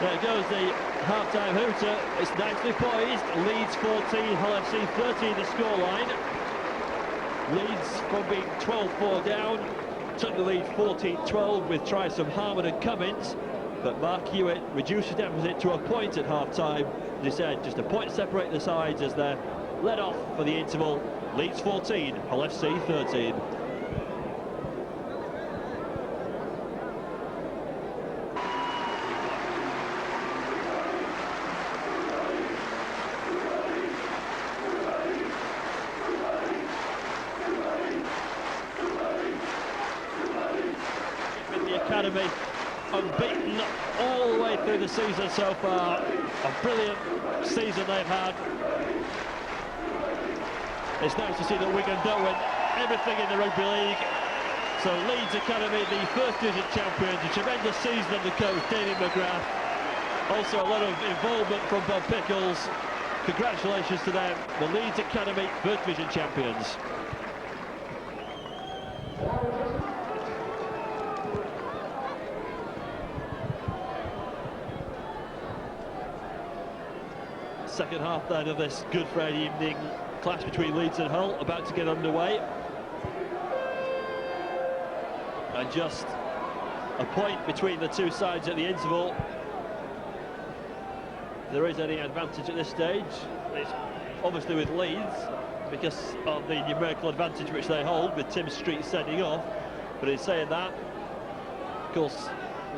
There goes the half-time hooter. It's nicely poised. Leeds 14, Hull FC 13 the scoreline. Leeds from being 12-4 down took the lead 14-12 with tries from Harmon and Cummins, but Mark Hewitt reduced the deficit to a point at half-time. As he said, just a point separate the sides as they're led off for the interval. Leeds 14, Hull FC 13. Academy unbeaten all the way through the season so far. A brilliant season they've had. It's nice to see that Wigan don't win everything in the rugby league. So Leeds Academy, the first division champions, a tremendous season under coach David McGrath. Also a lot of involvement from Bob Pickles. Congratulations to them, the Leeds Academy first division champions. Second half then of this Good Friday evening clash between Leeds and Hull about to get underway. And just a point between the two sides at the interval. If there is any advantage at this stage, it's obviously with Leeds because of the numerical advantage which they hold with Tim Street sending off. But in saying that, of course,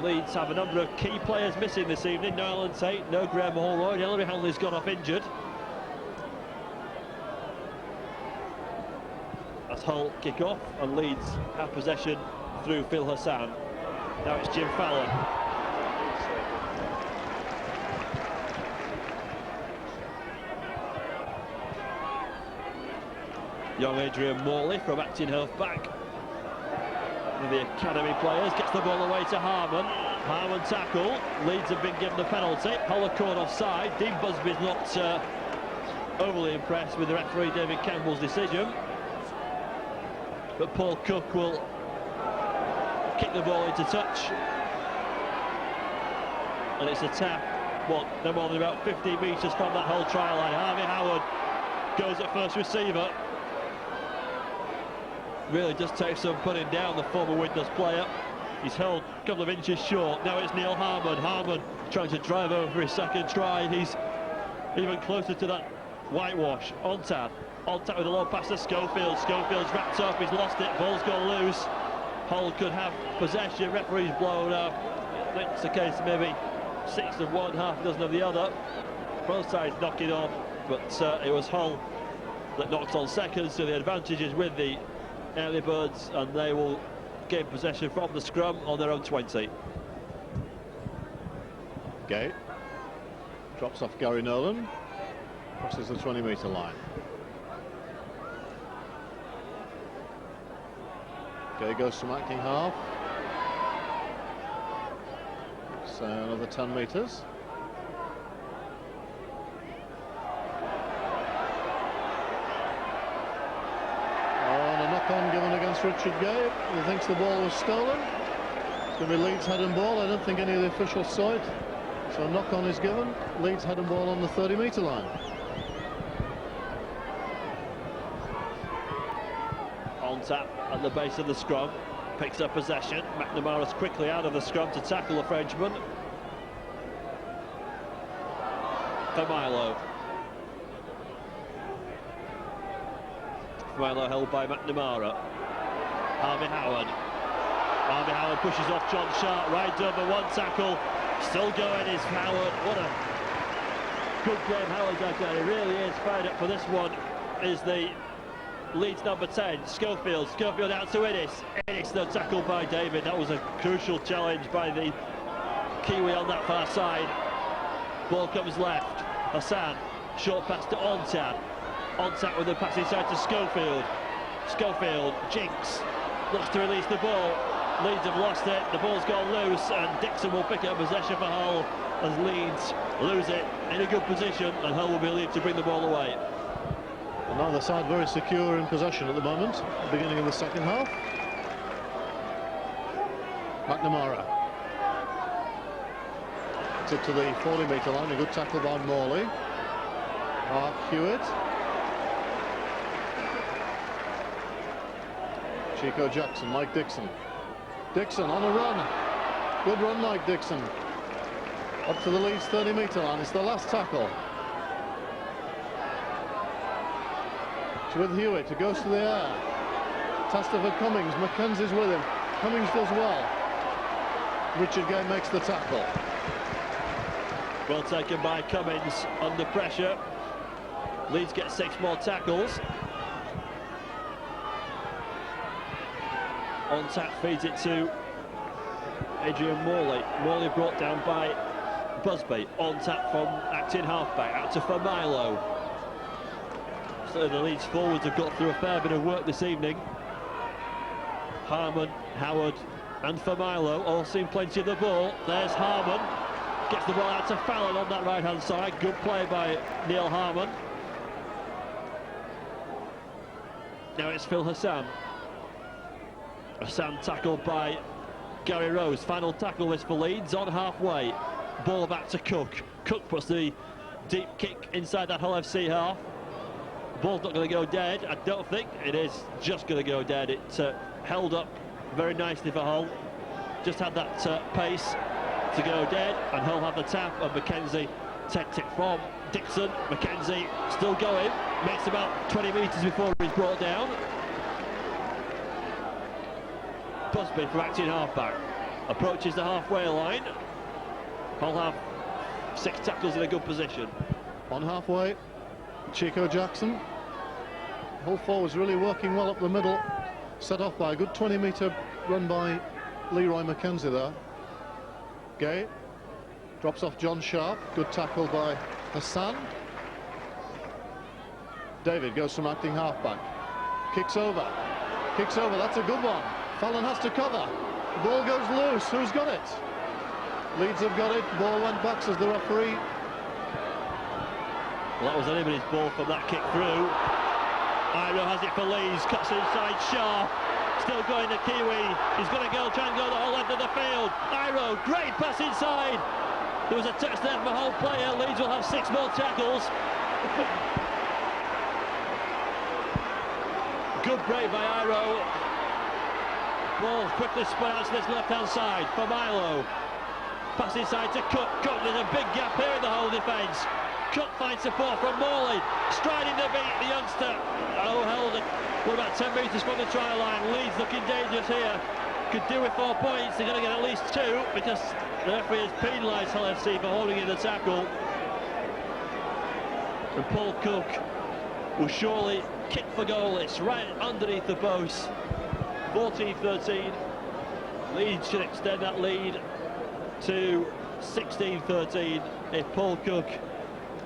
Leeds have a number of key players missing this evening. No Alan Tate, no Graham Holroyd. Ellery Hanley's gone off injured. As Hull kick off and Leeds have possession through Phil Hassan. Now it's Jim Fallon. Young Adrian Morley from acting half-back. The academy players, gets the ball away to Harmon. Harmon tackle. Leeds have been given the penalty. Hull are caught offside. Dean Busby's not overly impressed with the referee David Campbell's decision. But Paul Cook will kick the ball into touch. And it's a tap, no more than about 15 metres from that Hull try line. Harvey Howard goes at first receiver. Really just takes some putting down, the former Widnes player. He's held a couple of inches short. Now it's Neil Harmon. Harmon trying to drive over his second try. He's even closer to that whitewash. On tap with a low pass to Schofield. Schofield's wrapped up, he's lost it, ball's gone loose. Hull could have possession, referee's blown up. I think it's the case maybe 6 of one, half a dozen of the other. Both sides knocking off, but it was Hull that knocked on second, so the advantage is with the early birds, and they will gain possession from the scrum on their own 20. Gay drops off Gary Nolan, crosses the 20-metre line. Gay goes from acting half. So another 10 metres. Given against Richard Gay. He thinks the ball was stolen. It's going to be Leeds head and ball. I don't think any of the officials saw it. So So a knock-on is given. Leeds head and ball on the 30-metre line. On tap at the base of the scrum, picks up possession. McNamara's quickly out of the scrum to tackle the Frenchman. For Milo. Milo held by McNamara. Harvey Howard. Harvey Howard pushes off John Sharp, right over, one tackle. Still going is Howard. What a good game Howard's out there. He really is fired up for this one. Is the Leeds number 10, Schofield. Schofield out to Ennis. Ennis, the tackle by David. That was a crucial challenge by the Kiwi on that far side. Ball comes left. Hassan, short pass to Ontat. Ontat with the pass inside to Schofield. Schofield, Jinks, looks to release the ball. Leeds have lost it, the ball's gone loose, and Dixon will pick up possession for Hull as Leeds lose it in a good position, and Hull will be relieved to bring the ball away. And neither side very secure in possession at the moment, beginning of the second half. McNamara. It's it to the 40-metre line, a good tackle by Morley. Mark Hewitt. Chico Jackson, Mike Dixon. Dixon on a run. Good run, Mike Dixon. Up to the Leeds 30-metre line. It's the last tackle. It's with Hewitt, who goes to the air. Taster for Cummings. Mackenzie's with him. Cummings does well. Richard Gay makes the tackle. Well taken by Cummings under pressure. Leeds get 6 more tackles. On tap feeds it to Adrian Morley. Morley brought down by Busby. On tap from acting halfback out to Milo. So the Leeds forwards have got through a fair bit of work this evening. Harmon, Howard and Milo all seen plenty of the ball. There's Harmon. Gets the ball out to Fallon on that right-hand side. Good play by Neil Harmon. Now it's Phil Hassan. Hassan tackled by Gary Rose. Final tackle this for Leeds on halfway. Ball back to Cook. Cook puts the deep kick inside that Hull FC half. Ball's not going to go dead. I don't think it is just going to go dead. It held up very nicely for Hull. Just had that pace to go dead, and Hull have the tap, and Mackenzie takes it from Dixon. Mackenzie still going. Makes about 20 metres before he's brought down. Busby from acting halfback approaches the halfway line. Hull have 6 tackles in a good position. On halfway, Chico Jackson. Hull forwards really working well up the middle. Set off by a good 20-metre run by Leroy Mackenzie there. Gay drops off John Sharp. Good tackle by Hassan. David goes from acting halfback. Kicks over. That's a good one. Fallon has to cover. The ball goes loose. Who's got it? Leeds have got it. Ball went back, says the referee. Well, that was anybody's ball from that kick through. Iro has it for Leeds. Cuts inside Shaw. Still going to Kiwi. He's going to try and go the whole length of the field. Iro, great pass inside. There was a touch there from a Hull player. Leeds will have 6 more tackles. Good break by Iro. Ball quickly spun out to this left-hand side for Milo. Pass inside to Cook. Cook, there's a big gap here in the whole defence. Cook finds support from Morley. Striding the beat, the youngster. Oh, held it. What about 10 metres from the try line? Leeds looking dangerous here. Could do with 4 points. They're going to get at least 2 because the referee has penalised Hull FC for holding in the tackle. And Paul Cook will surely kick for goal. It's right underneath the post. 14-13. Leeds should extend that lead to 16-13 if Paul Cook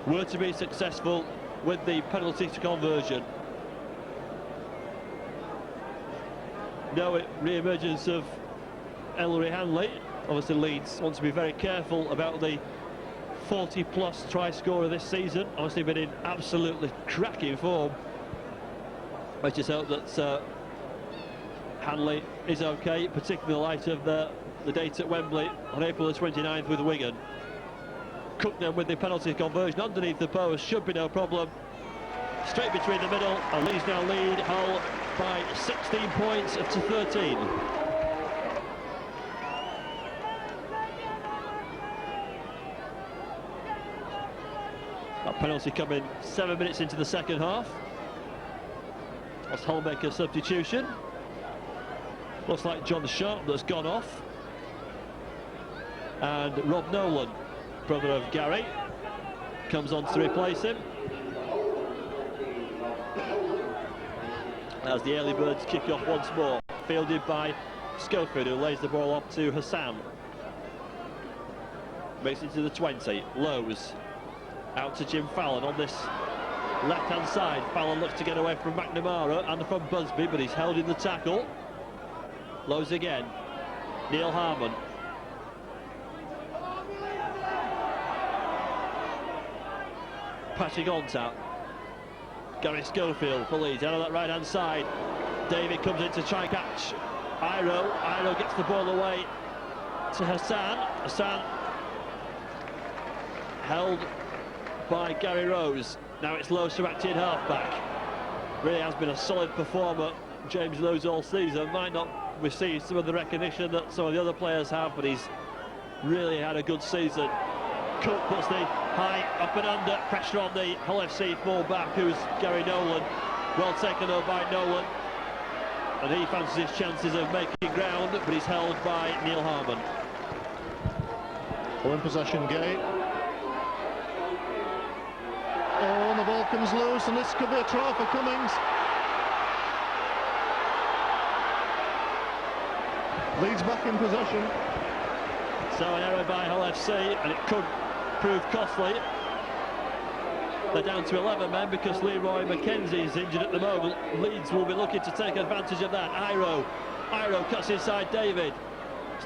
were to be successful with the penalty to conversion. No re-emergence of Ellery Hanley. Obviously Leeds want to be very careful about the 40-plus try scorer this season. Obviously been in absolutely cracking form. Let's just hope that Hanley is okay, particularly in light of the date at Wembley on April the 29th with Wigan. cook them with the penalty conversion underneath the post. Should be no problem. Straight between the middle, and Leeds now lead Hull by 16 points to 13. That penalty coming 7 minutes into the second half. That's Hull make a substitution. Looks like John Sharp that's gone off. And Rob Nolan, brother of Gary, comes on to replace him. As the early birds kick off once more, fielded by Schofield, who lays the ball off to Hassan. Makes it to the 20, Lowe's. Out to Jim Fallon on this left-hand side. Fallon looks to get away from McNamara and from Busby, but he's held in the tackle. Lowe's again. Neil Harmon. Passing on tap. Gary Schofield for Leeds, out of that right-hand side. David comes in to try and catch Iro. Iro gets the ball away to Hassan. Hassan held by Gary Rose. Now it's Lowe Suracti in half-back. Really has been a solid performer, James Lowe's, all season. Might not receive some of the recognition that some of the other players have, but he's really had a good season. Cook puts the high up and under, pressure on the Hull FC full-back, who's Gary Nolan. Well taken though by Nolan, and he fancies his chances of making ground, but he's held by Neil Harmon. Well, in possession, Gay. Oh, and the ball comes loose, and this could be a try for Cummings. Leeds back in possession. So an error by Hull FC, and it could prove costly. They're down to 11 men because Leroy McKenzie is injured at the moment. Leeds will be looking to take advantage of that. Iro cuts inside David.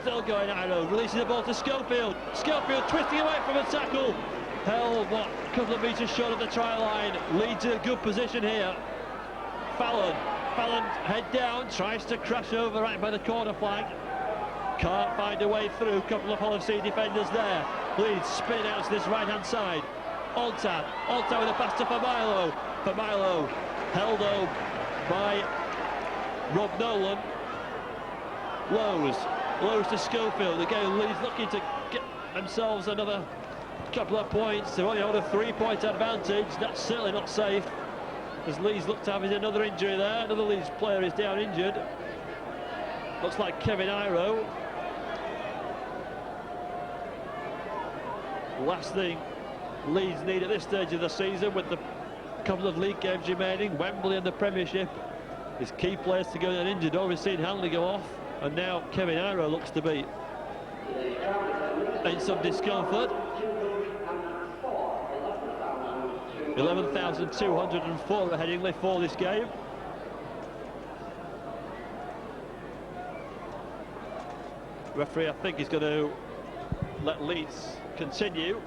Still going Iro, releasing the ball to Schofield. Schofield twisting away from a tackle. Held, what, a couple of metres short of the try line. Leeds in a good position here. Fallon head down, tries to crash over right by the corner flag. Can't find a way through. Couple of Hull FC defenders there. Leeds spin out to this right-hand side. Oltad with a pass to Familo. Familo held over by Rob Nolan. Lowe's to Schofield. Again, Leeds looking to get themselves another couple of points. They're only on a 3-point advantage. That's certainly not safe, as Leeds look to have another injury there. Another Leeds player is down injured. Looks like Kevin Iro. Last thing Leeds need at this stage of the season, with the couple of league games remaining, Wembley and the Premiership, is key players to go down injured. We've seen Hanley go off, and now Kevin Iro looks to be in some discomfort. 11,204 at Headingley for this game. Referee, I think, is going to let Leeds continue.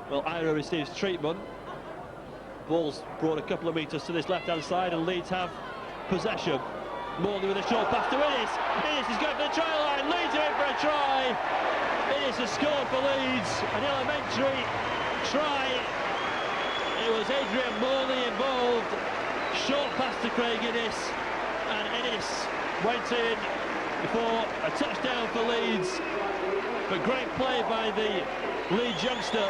Well, Iro receives treatment. Ball's brought a couple of metres to this left-hand side, and Leeds have possession. Morley with a short pass to Innes. Innes is going for the try line. Leeds are in for a try. Innes has scored for Leeds. An elementary try. It was Adrian Morley involved. Short pass to Craig Innes, and Innes went in before a touchdown for Leeds. But great play by the Leeds youngster.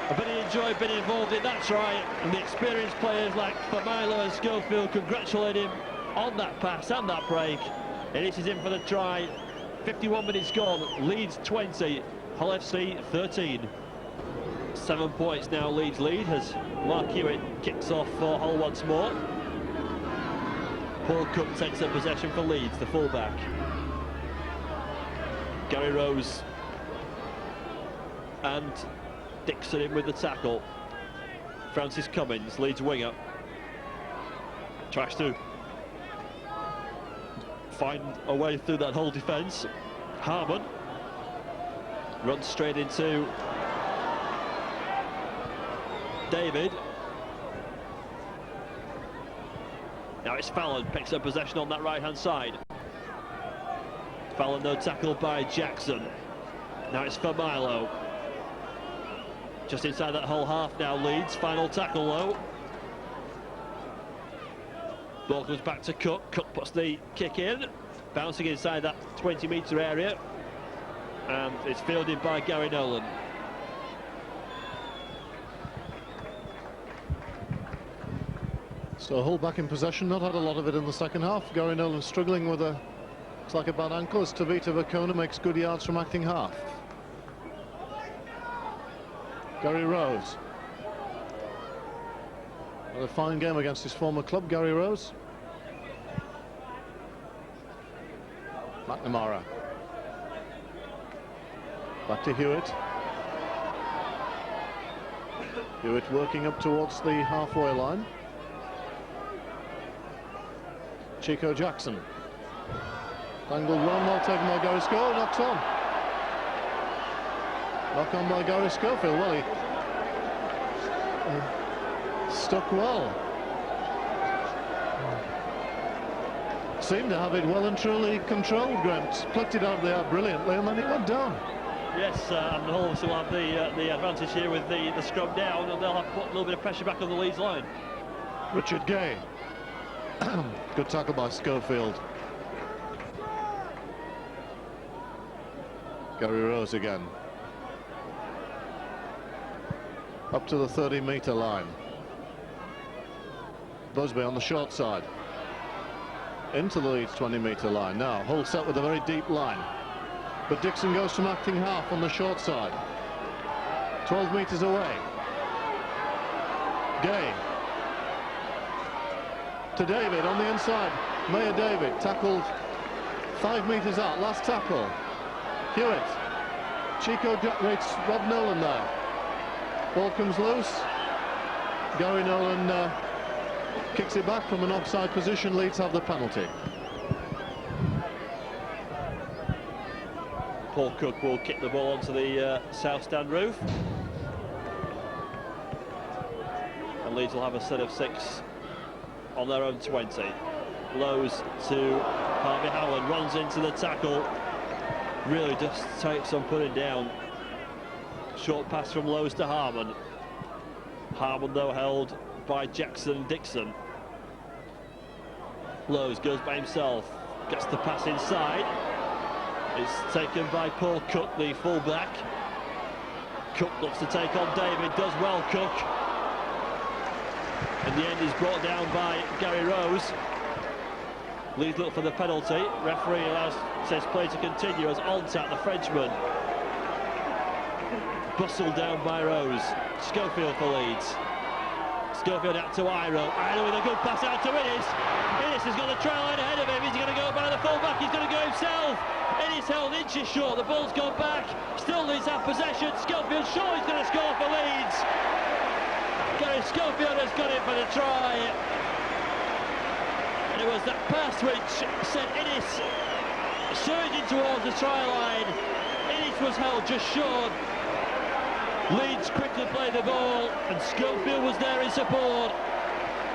I bet he enjoyed being involved in that try, and the experienced players like Familo and Schofield congratulate him on that pass and that break. Innes is in for the try. 51 minutes gone. Leeds 20, Hull FC 13. 7 points now Leeds lead as Mark Hewitt kicks off for Hull once more. Paul Cook takes up possession for Leeds, the fullback. Gary Rose and Dixon in with the tackle. Francis Cummins, Leeds winger, tries to find a way through that whole defence. Harmon runs straight into David. Now it's Fallon, picks up possession on that right-hand side. Fallon, though, tackled by Jackson. Now it's for Milo. Just inside that whole half now, Leeds. Final tackle low. Ball comes back to Cook. Cook puts the kick in. Bouncing inside that 20-metre area. And it's fielded by Gary Nolan. So Hull back in possession, not had a lot of it in the second half. Gary Nolan struggling with a, looks like a bad ankle as Tavita Vacona makes good yards from acting half. Gary Rose. What a fine game against his former club, Gary Rose. McNamara. Back to Hewitt. Hewitt working up towards the halfway line. Chico Jackson. Angled run, well taken by Gary Schofield, knocks on. Knock on by Gary Schofield. Well, he stuck well. Seemed to have it well and truly controlled, Graham. Plucked it out of the air brilliantly, and then it went down. Yes, and Hull will have the advantage here with the scrum down, and they'll have to put a little bit of pressure back on the Leeds line. Richard Gay. Good tackle by Schofield. Gary Rose again. Up to the 30-metre line. Busby on the short side. Into the Leeds 20-metre line. Now Hull set with a very deep line. But Dixon goes from acting half on the short side. 12 metres away. Gay. To David on the inside. Mayor David tackled 5 metres out. Last tackle. Hewitt. Chico waits Rob Nolan there. Ball comes loose. Gary Nolan kicks it back from an offside position. Leeds have the penalty. Paul Cook will kick the ball onto the south stand roof. And Leeds will have a set of 6 on their own 20. Lowe's to Harvey Howland, runs into the tackle. Really just takes some putting down. Short pass from Lowe's to Harmon. Harmon though held by Jackson and Dixon. Lowe's goes by himself, gets the pass inside. It's taken by Paul Cook, the full-back. Cook looks to take on David, does well Cook. In the end he's brought down by Gary Rose. Leeds look for the penalty. Referee says play to continue as Ontat, the Frenchman, bustled down by Rose. Schofield for Leeds. Schofield out to Iro. Iro with a good pass out to Innes. Innes has got the try line ahead of him. He's going to go by the full-back. He's going to go himself. Innes held inches short. The ball's gone back. Still Leeds have possession. Schofield sure he's going to score for Leeds. Gary Schofield has got it for the try. And it was that pass which sent Innes surging towards the try line. Innes was held just short. Leeds quickly played the ball, and Schofield was there in support.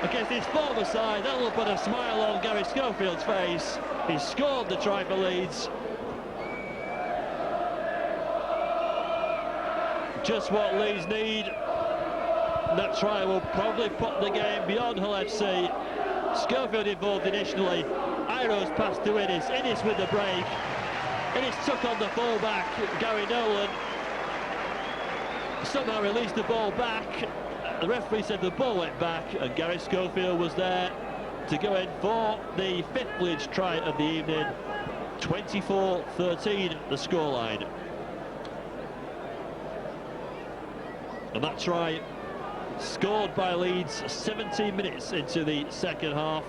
Against his former side, that'll put a smile on Gary Schofield's face. He scored the try for Leeds. Just what Leeds need. That try will probably put the game beyond Hull FC. Schofield involved initially. Iro's pass to Innes. Innes with the break. Innes took on the full-back, Gary Nolan. Somehow released the ball back. The referee said the ball went back, and Gary Schofield was there to go in for the 5th Leeds try of the evening. 24-13 the scoreline. And that try scored by Leeds 17 minutes into the second half.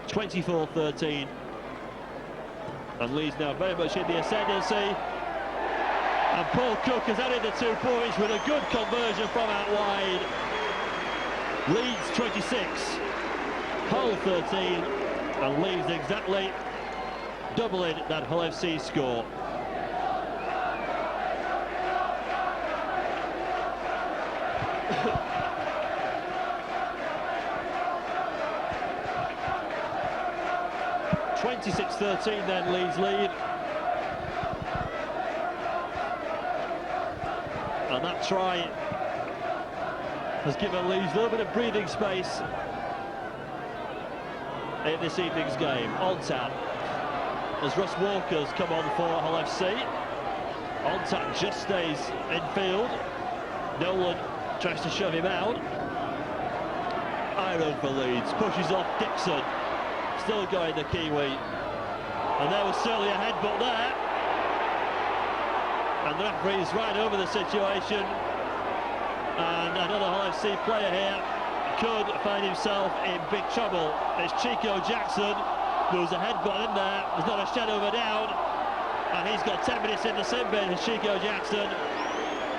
24-13. And Leeds now very much in the ascendancy. And Paul Cook has added the 2 points with a good conversion from out wide. Leeds 26, Hull 13, and Leeds exactly doubling that Hull FC score. (26-13) then Leeds lead. And that try has given Leeds a little bit of breathing space in this evening's game. On tap as Ross Walker's come on for Hull FC. On tap just stays in field. Nolan tries to shove him out. Iron for Leeds, pushes off Dixon. Still going the Kiwi. And there was certainly a headbutt there. And the referee's right over the situation. And another Hull FC player here could find himself in big trouble. It's Chico Jackson. There was a headbutt in there. There's not a shadow of a doubt. And he's got 10 minutes in the sin bin, Chico Jackson.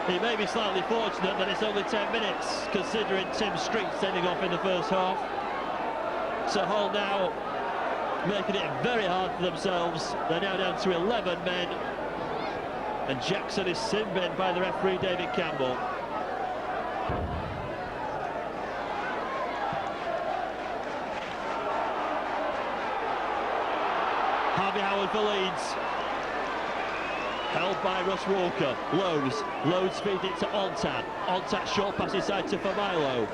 He may be slightly fortunate that it's only 10 minutes, considering Tim Street sending off in the first half. So Hull now making it very hard for themselves. They're now down to 11 men. And Jackson is sin bin by the referee, David Campbell. Harvey Howard for Leeds. Held by Ross Walker. Lowe's feeds it to Ontan. Ontan short pass inside to Familo.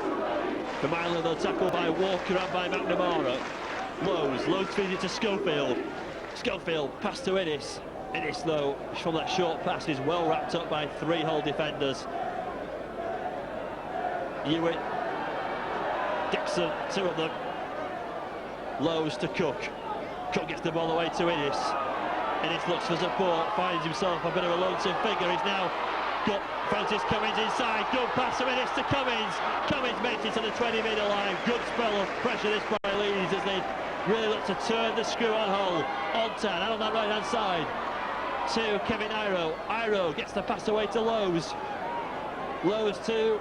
Familo though tackled by Walker and by McNamara. Lowe's feeds it to Schofield. Schofield pass to Innes. Innes though from that short pass is well wrapped up by 3 Hull defenders. Hewitt, Dixon, 2 of them. Lowe's to Cook. Cook gets the ball away to Innes. Innes looks for support, finds himself a bit of a lonesome figure. He's now got Francis Cummins inside. Good pass from Innes to Cummins. Cummins makes it to the 20-metre line. Good spell of pressure this by Leeds as they really look to turn the screw on Hull. Ontan out on that right-hand side to Kevin Iro. Iro gets the pass away to Lowe's. Lowe's to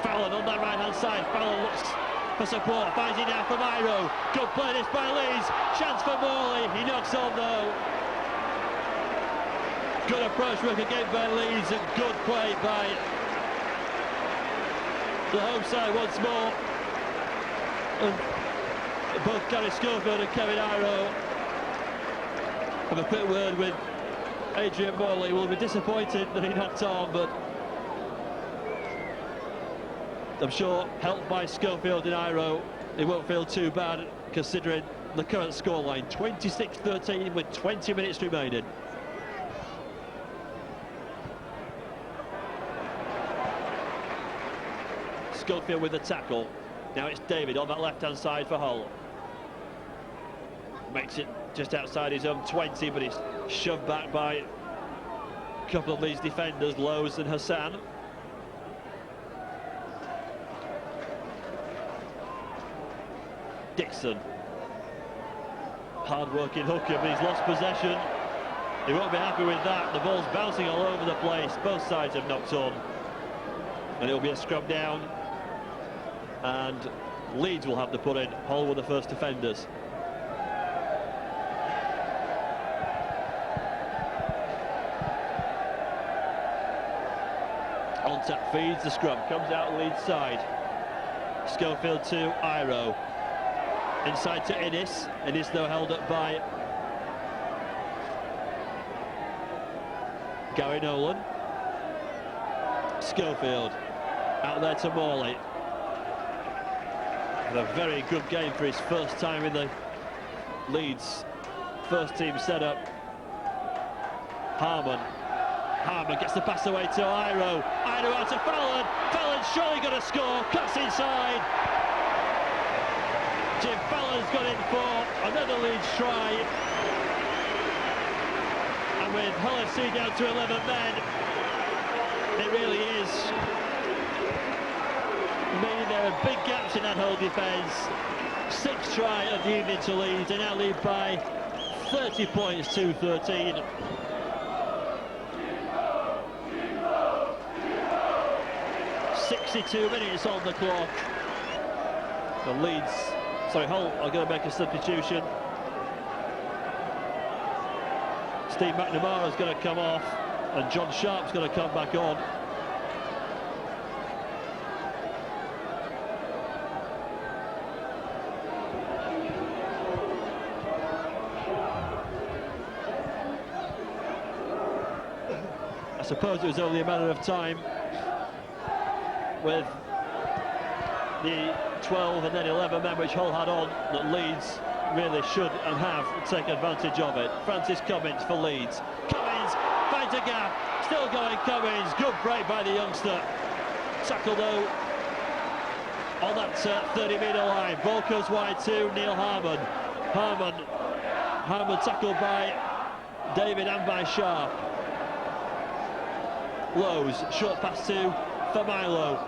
Fallon on that right-hand side. Fallon looks for support, finds it now from Iro. Good play this by Leeds. Chance for Morley. He knocks on though. Good approach work again by Leeds and good play by the home side once more. And both Gary Schofield and Kevin Iro have a quick word with Adrian Morley. Will be disappointed that he knocked on, but I'm sure helped by Schofield and Iro, it won't feel too bad considering the current scoreline. 26-13 with 20 minutes remaining. Schofield with the tackle. Now it's David on that left-hand side for Hull. Makes it just outside his own 20, but he's shoved back by a couple of Leeds defenders, Lowe's and Hassan. Dixon. Hard-working hooker, but he's lost possession. He won't be happy with that. The ball's bouncing all over the place. Both sides have knocked on. And it'll be a scrum down. And Leeds will have the put in. Hull were the first defenders. On tap feeds the scrum. Comes out Leeds side. Schofield to Iro. Inside to Innes. Innes though held up by Gary Nolan. Schofield out there to Morley. And a very good game for his first time in the Leeds first team setup. Harmon gets the pass away to Iro. Iro out to Fallon. Fallon surely going to score. Cuts inside. Jim Fallon's got in for another Leeds try. And with Hull FC down to 11 men, it really is meaning there are big gaps in that Hull defence. 6th try of the evening to Leeds. They now lead by 30 points to 13. .62 minutes on the clock. Hull are going to make a substitution. Steve McNamara's going to come off and John Sharp's going to come back on. A suppose it was only a matter of time with the 12 and then 11 men which Hull had on that Leeds really should and have taken advantage of it. Francis Cummins for Leeds. Cummins finds a gap, still going Cummins, good break by the youngster. Tackle though on that 30-metre line. Ball goes wide to Neil Harmon. Harmon tackled by David and by Sharp. Lowe's, short pass to Familo.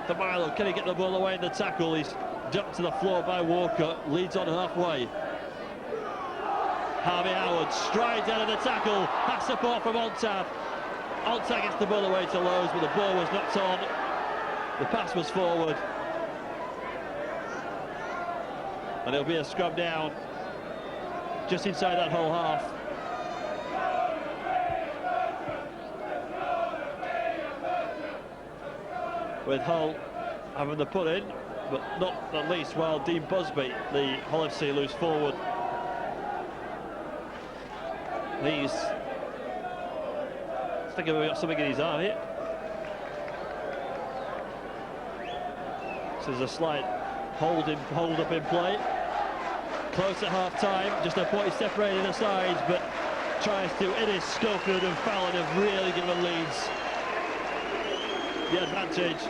Familo, can he get the ball away in the tackle? He's dumped to the floor by Walker. Leeds on halfway. Harvey Howard strides out of the tackle. Has support from Ontag. Ontag gets the ball away to Lowe's, but the ball was knocked on. The pass was forward. And it'll be a scrub down just inside that whole half. With Hull having the put in, but not at least while Dean Busby, the Hull FC, loose forward. I think we've got something in his eye here. So there's a slight hold up in play. Close at half time, just a point separating the sides, but tries to, it is Schofield and Fallon have really given Leeds the advantage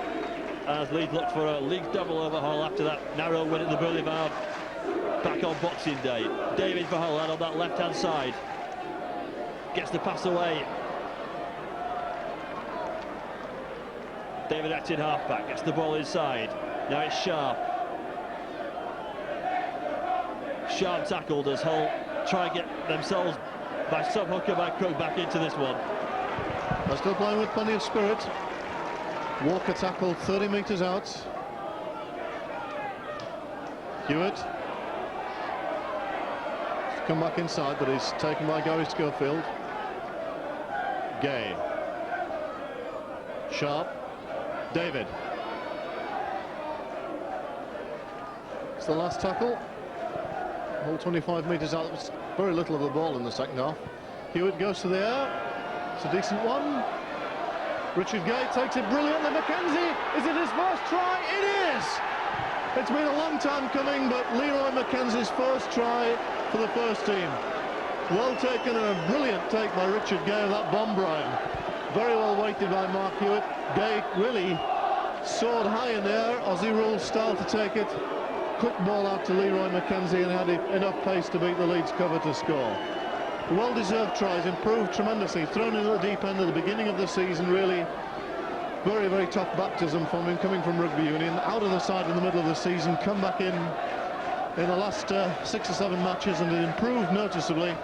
as Leeds looked for a league double overhaul after that narrow win at the Boulevard back on Boxing Day. David for Hull on that left-hand side. Gets the pass away. David acting half-back, gets the ball inside. Now it's Sharp. Sharp tackled as Hull try and get themselves by some hooker by Crook back into this one. They're still playing with plenty of spirit. Walker tackled 30 metres out. Hewitt. He's come back inside, but he's taken by Gary Schofield. Gay. Sharp. David. It's the last tackle. All 25 metres out. There's very little of the ball in the second half. Hewitt goes to the air. It's a decent one. Richard Gay takes it brilliantly. Mackenzie, is it his first try? It is! It's been a long time coming, but Leroy Mackenzie's first try for the first team. Well taken and a brilliant take by Richard Gay of that bomb, Brian. Very well weighted by Mark Hewitt. Gay really soared high in the air. Aussie rules style to take it. Quick ball out to Leroy Mackenzie and had enough pace to beat the Leeds cover to score. Well-deserved tries, improved tremendously, thrown in at the deep end at the beginning of the season, really very, very tough baptism from him, coming from rugby union, out of the side in the middle of the season, come back in the last 6 or 7 matches and improved noticeably,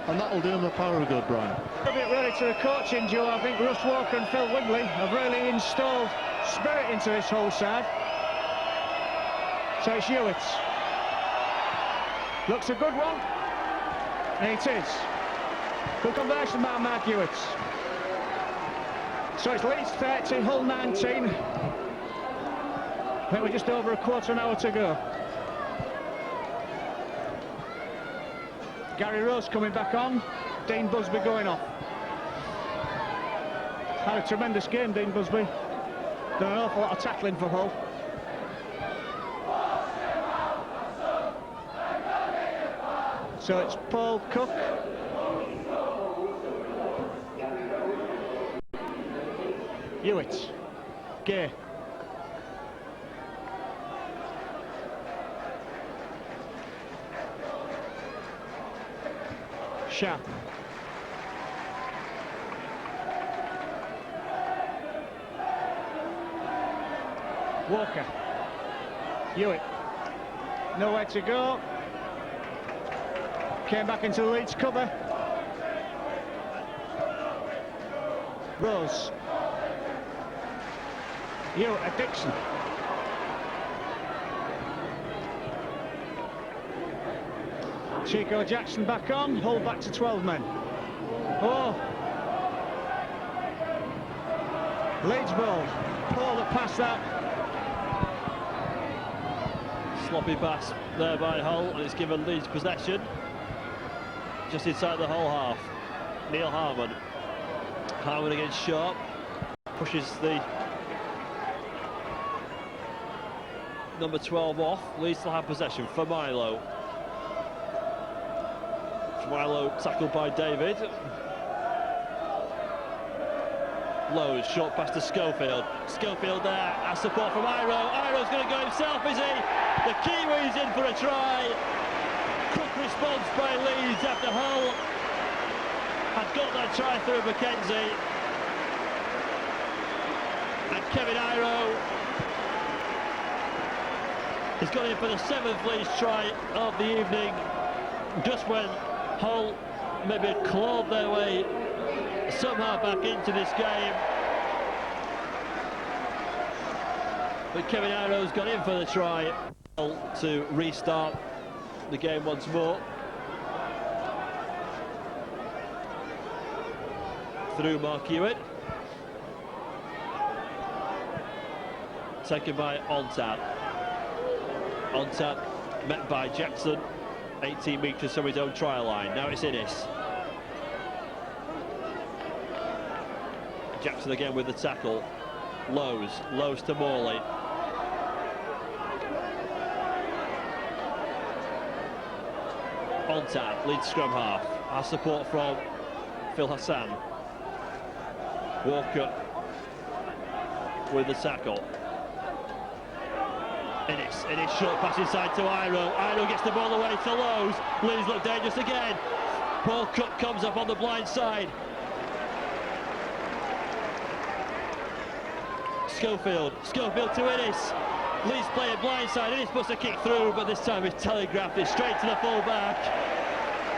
and that'll do him a power of good, Brian. A bit ready to the coaching duo. I think Russ Walker and Phil Wigley have really installed spirit into this whole side. So it's Hewitt. Looks a good one. And it is. Good conversion by Mark Hewitt. So it's Leeds 30, Hull 19. I think we're just over a quarter an hour to go. Gary Rose coming back on. Dean Busby going off. Had a tremendous game, Dean Busby. Done an awful lot of tackling for Hull. So it's Paul Cook. Hewitt. Gay. Sharp. Walker. Hewitt. Nowhere to go. Came back into the Leeds cover. Rose. Hewitt at Dixon. Chico Jackson back on, Hull back to 12 men. Oh! Leeds ball. Paul that passed that. Sloppy pass there by Hull, and it's given Leeds possession just inside the Hull half. Neil Harmon. Howard against Sharp. Pushes the number 12 off. Leeds still have possession for Milo. Milo tackled by David. Lowe's short pass to Schofield. Schofield there, has support from Iro. Iro's going to go himself, is he? The Kiwi's in for a try. Quick response by Leeds after Hull had got that try through Mackenzie. And Kevin Iro has got in for the 7th Leeds try of the evening, just when Hull maybe clawed their way somehow back into this game. But Kevin Iro's got in for the try to restart the game once more. Through Mark Hewitt. Taken by Ontat. Ontat met by Jackson, 18 metres from his own try line. Now it's Innes. Jackson again with the tackle. Lowe's to Morley. Ontat, Leeds scrum half. Has support from Phil Hassan. Walker with the tackle. Innes short pass inside to Iro. Iro gets the ball away to Lowe's. Leeds look dangerous again. Paul Cook comes up on the blind side. Schofield to Innes. Leeds playing blindside. Innes puts a kick through, but this time he's telegraphed it straight to the full-back.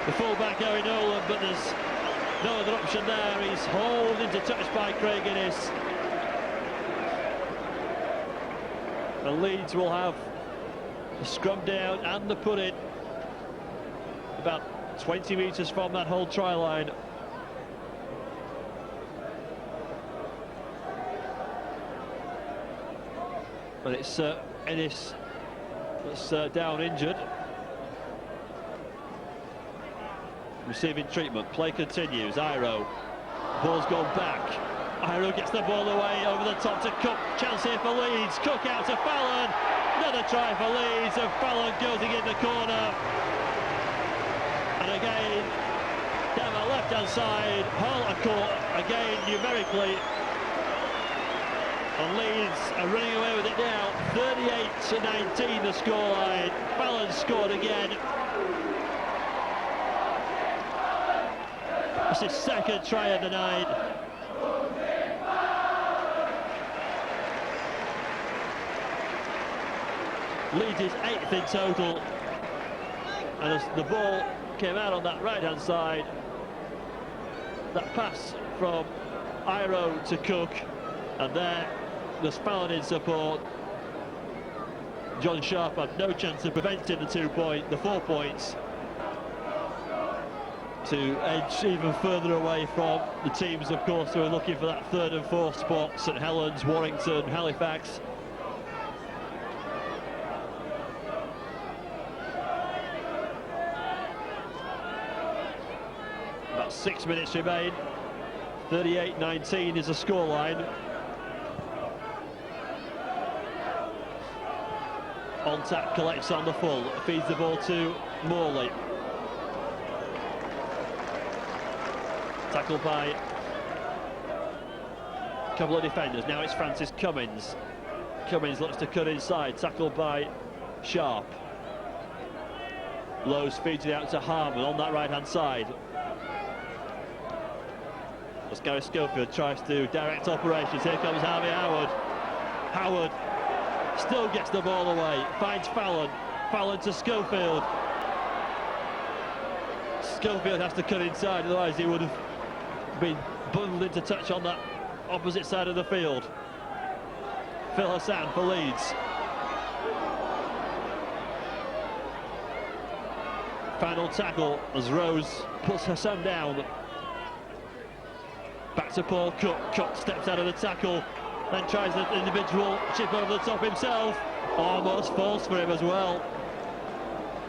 The full-back Harry Nolan, but there's no other option there. He's hauled into touch by Craig Innes. And Leeds will have the scrum down and the put-in about 20 metres from that Hull try line. And it's Innes that's down injured. Receiving treatment. Play continues. Iro. Ball's gone back. Iro gets the ball away over the top to Cook. Chance here for Leeds. Cook out to Fallon. Another try for Leeds, and Fallon goes in the corner. And again, down the left-hand side, Hull are caught again numerically. And Leeds are running away with it now. 38-19 the scoreline. Fallon scored again. It's his second try of the night. Leeds is 8th in total. And as the ball came out on that right-hand side, that pass from Iro to Cook, and there's Fallon in support. John Sharp had no chance of preventing the 4 points, to edge even further away from the teams, of course, who are looking for that 3rd and 4th spot: St Helens, Warrington, Halifax. About 6 minutes remain. 38-19 is the scoreline. Ontat collects on the full, feeds the ball to Morley. Tackled by a couple of defenders. Now it's Francis Cummins. Cummins looks to cut inside, tackled by Sharp. Lowe's feeds it out to Harmon on that right-hand side. As Gary Schofield tries to direct operations, here comes Harvey Howard. Howard still gets the ball away, finds Fallon. Fallon to Schofield. Schofield has to cut inside, otherwise he would have been bundled into touch on that opposite side of the field. Phil Hassan for Leeds. Final tackle as Rose puts Hassan down. Back to Paul Cook. Cook steps out of the tackle, then tries an individual chip over the top himself. Almost falls for him as well.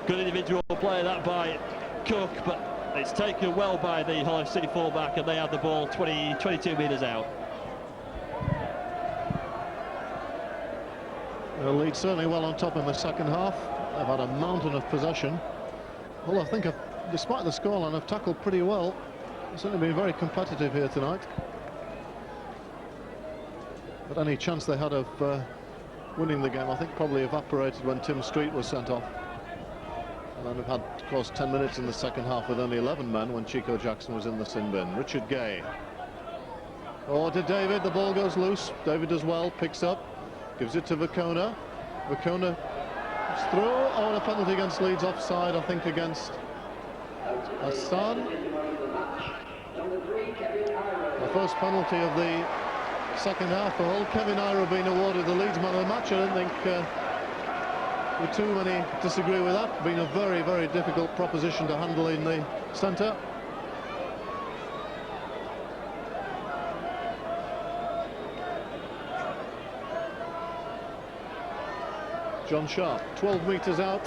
Good individual play that by Cook, but It's taken well by the Hull FC fullback, and they have the ball 22 metres out. Well, Leeds certainly well on top in the second half. They've had a mountain of possession. Well, I think despite the scoreline, have tackled pretty well. They've certainly been very competitive here tonight. But any chance they had of winning the game, I think, probably evaporated when Tim Street was sent off. And then we've had, of course, 10 minutes in the second half with only 11 men when Chico Jackson was in the sin bin. Richard Gay. Oh, to David, the ball goes loose. David does well, picks up, gives it to Vacona. Vacona is through. Oh, and a penalty against Leeds, offside, I think, against Hassan. The first penalty of the second half for Hull. Kevin Iro being awarded the Leeds man of the match. I don't think too many disagree with that. Been a very, very difficult proposition to handle in the centre. John Sharp, 12 metres out,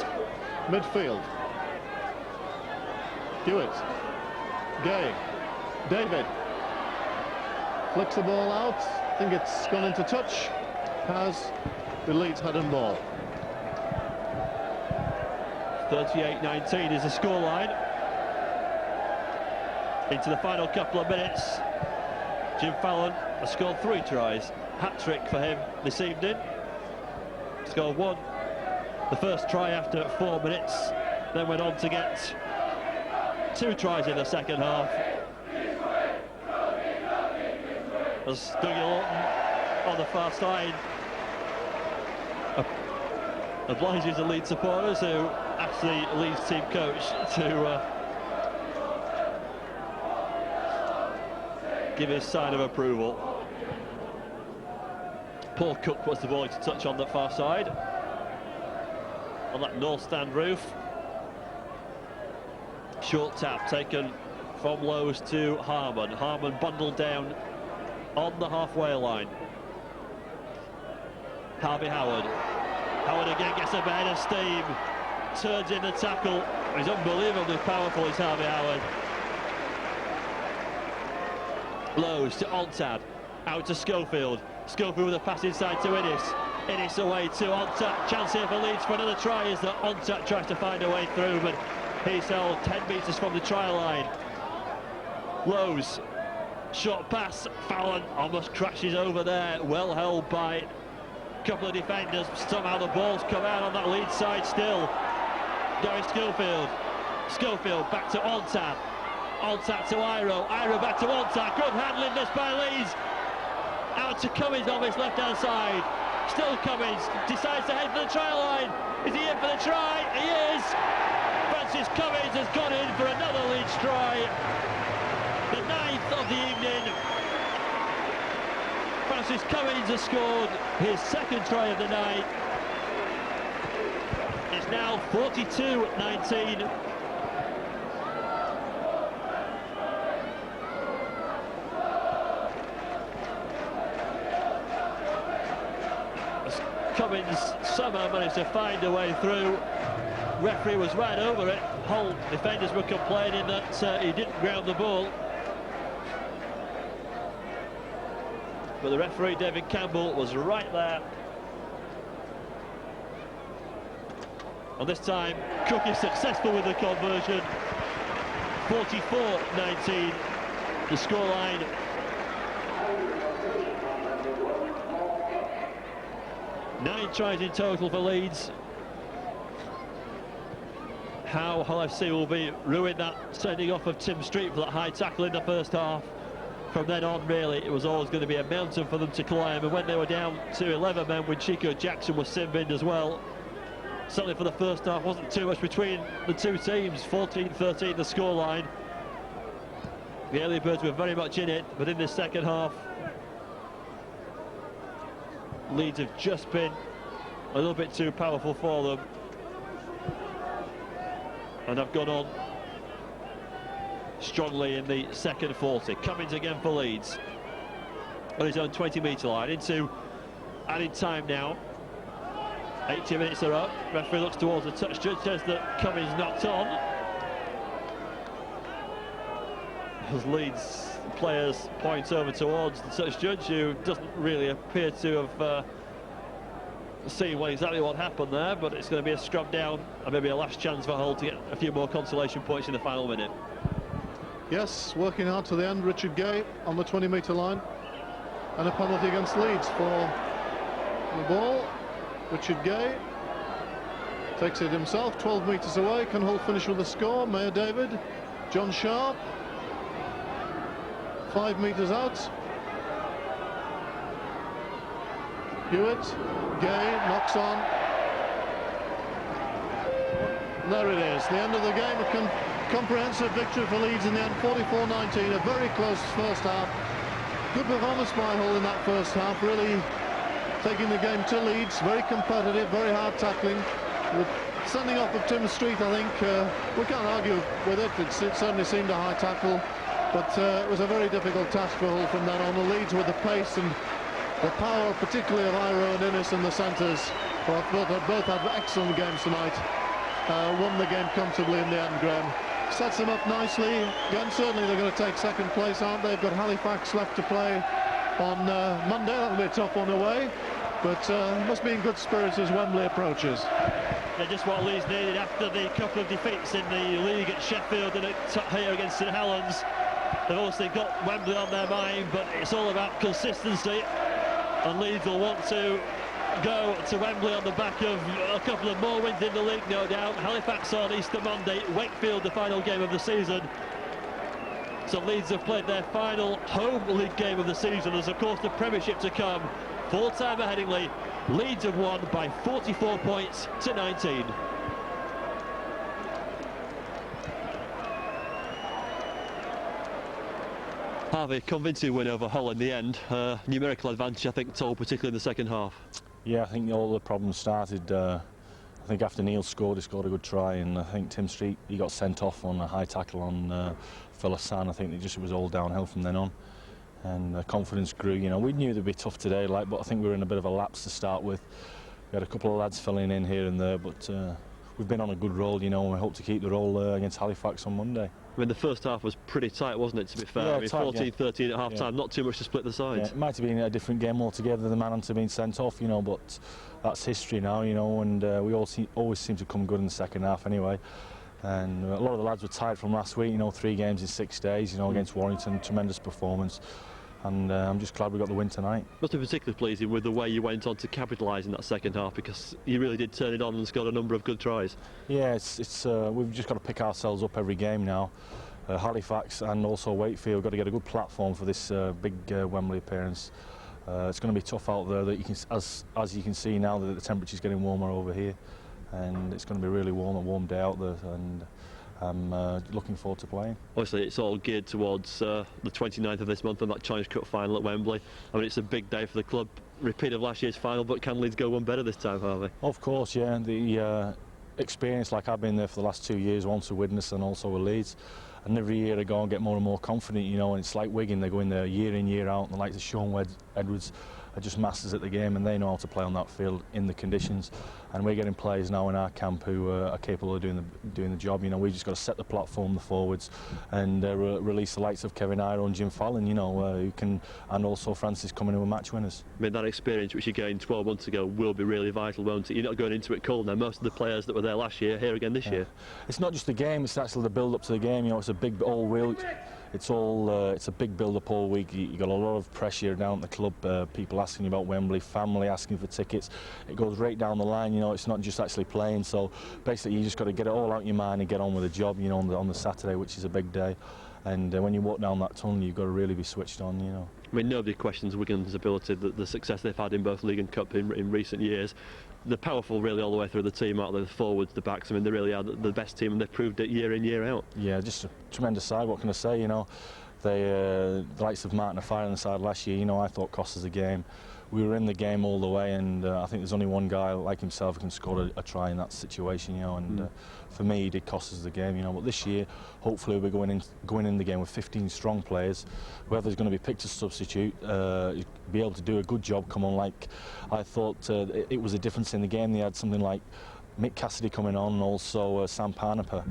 midfield. Hewitt, Gay, David. Flicks the ball out. I think it's gone into touch. Has the Leeds head and ball. 38-19 is the scoreline. Into the final couple of minutes, Jim Fallon has scored 3 tries. Hat-trick for him this evening. Scored 1, the first try after 4 minutes, then went on to get 2 tries in the second half. As Dougie Lawton on the far side obliges the Leeds supporters, who asked the Leeds team coach to give his sign of approval. Paul Cook was the boy to touch on the far side, on that north stand roof. Short tap taken from Lowe's to Harmon. Harmon bundled down on the halfway line. Harvey Howard. Howard again gets a bit of steam, turns in the tackle. He's unbelievably powerful, is Harvey Howard. Lowe's to Ontad, out to Schofield. Schofield with a pass inside to Innes. Innes away to Ontad. Chance here for Leeds for another try as the Ontad tries to find a way through, but he's held 10 metres from the try line. Lowe's, short pass, Fallon almost crashes over there, well held by a couple of defenders. Somehow the ball's come out on that Leeds side still. Gary Schofield. Schofield back to Ontad. Ontad to Iro. Iro back to Ontad. Good handling this by Leeds. Out to Cummins on his left-hand side. Still Cummins. Decides to head for the try line. Is he in for the try? He is. Francis Cummins has gone in for another Leeds try. The 9th of the evening. Francis Cummins has scored his second try of the night. It's now 42-19. Cummins somehow managed to find a way through. Referee was right over it. Hull defenders were complaining that he didn't ground the ball. But the referee, David Campbell, was right there. And this time, Cook is successful with the conversion. 44-19, the scoreline. Nine tries in total for Leeds. How Hull FC will be ruined that sending off of Tim Street for that high tackle in the first half. From then on, really, it was always going to be a mountain for them to climb. And when they were down to 11 men, when Chico Jackson was sin-binned as well, certainly for the first half, wasn't too much between the two teams. 14-13 the scoreline. The early birds were very much in it, but in this second half, Leeds have just been a little bit too powerful for them, and have gone on strongly in the second 40. Cummins again for Leeds on his own 20-metre line, into added time now. 80 minutes are up. Referee looks towards the touch. Judge says that Cummins knocked on. as Leeds players point over towards the touch judge, who doesn't really appear to have seen exactly what happened there, but it's going to be a scrub down and maybe a last chance for Hull to get a few more consolation points in the final minute. Yes, working hard to the end. Richard Gay on the 20-metre line, and a penalty against Leeds for the ball. Richard Gay takes it himself, 12 metres away. Can Hull finish with a score? Mayor David, John Sharp, 5 metres out. Hewitt, Gay knocks on. There it is, the end of the game. A comprehensive victory for Leeds in the end, 44-19. A very close first half. Good performance by Hull in that first half, really taking the game to Leeds. Very competitive, very hard tackling. The sending off of Tim Street, I think, we can't argue with it. It certainly seemed a high tackle, but it was a very difficult task for Hull from then on. The Leeds with the pace and the power, particularly of Iro and Innes in the centres, both had excellent games tonight. Won the game comfortably in the end, Graham. Sets them up nicely. Again, certainly they're going to take second place, aren't they? They've got Halifax left to play on Monday. That'll be a tough one away, but must be in good spirits as Wembley approaches. Yeah, just what Leeds needed after the couple of defeats in the league at Sheffield and here against St Helens. They've obviously got Wembley on their mind, but it's all about consistency, and Leeds will want to go to Wembley on the back of a couple of more wins in the league, no doubt. Halifax on Easter Monday, Wakefield the final game of the season. So Leeds have played their final home league game of the season. There's of course the Premiership to come. Full-time at Headingley. Leeds have won by 44 points to 19. Harvey, convincing win over Hull in the end. Numerical advantage, I think, told particularly in the second half. Yeah, I think all the problems started. I think after Neil scored, he scored a good try, and I think Tim Street, he got sent off on a high tackle on Phil Hassan. I think it was all downhill from then on, and the confidence grew. You know, we knew they'd be tough today, but I think we were in a bit of a lapse to start with. We had a couple of lads filling in here and there, but we've been on a good roll, you know, and we hope to keep the roll against Halifax on Monday. I mean, the first half was pretty tight, wasn't it, to be fair? Yeah, I mean, 14-13 at half-time, not too much to split the sides. Yeah, it might have been a different game altogether, the man hadn't been sent off, you know, but that's history now, you know, and we always seem to come good in the second half anyway. And a lot of the lads were tired from last week, you know, 3 games in 6 days, you know, against Warrington, tremendous performance. And I'm just glad we got the win tonight. Must be particularly pleasing with the way you went on to capitalise in that second half, because you really did turn it on and scored a number of good tries. Yeah, we've just got to pick ourselves up every game now. Halifax and also Wakefield got to get a good platform for this big Wembley appearance. It's going to be tough out there. That you can, as you can see now, that the temperature's getting warmer over here, and it's going to be really warm day out there. And I'm looking forward to playing. Obviously, it's all geared towards the 29th of this month and that Challenge Cup final at Wembley. I mean, it's a big day for the club. Repeat of last year's final, but can Leeds go one better this time, Harvey? Of course, yeah. The experience, like I've been there for the last 2 years, once with Widnes and also with Leeds. And every year I go and get more and more confident, you know, and it's like Wigan, they go in there year in, year out, and the likes of Sean Edwards are just masters at the game, and they know how to play on that field in the conditions. And we're getting players now in our camp who are capable of doing the job. You know, we've just got to set the platform, the forwards, and release the likes of Kevin Iro and Jim Fallon, you know, who can, and also Francis coming in with match winners. I mean, that experience which you gained 12 months ago will be really vital, won't it? You're not going into it cold now. Most of the players that were there last year here again this year. It's not just the game; it's actually the build-up to the game. You know, it's a big all-wheel. It's a big build-up all week. You got a lot of pressure down at the club. People asking you about Wembley, family asking for tickets. It goes right down the line. You know, it's not just actually playing. So basically, you just got to get it all out your mind and get on with the job. You know, on the Saturday, which is a big day. And when you walk down that tunnel, you've got to really be switched on. You know. I mean, nobody questions Wigan's ability, the success they've had in both League and Cup in recent years. They're powerful really all the way through the team, aren't they? The forwards, the backs. I mean, they really are the best team, and they've proved it year in, year out. Yeah, just a tremendous side. What can I say? You know, the likes of Martin Afire on the side last year, you know, I thought cost us the game. We were in the game all the way, and I think there's only one guy like himself who can score a try in that situation, you know, and for me, he did cost us the game, you know. But this year, hopefully, we're going in the game with 15 strong players. Whoever's going to be picked as substitute, be able to do a good job. Come on, like I thought, it was a difference in the game. They had something like Mick Cassidy coming on, also Sam Parnapper.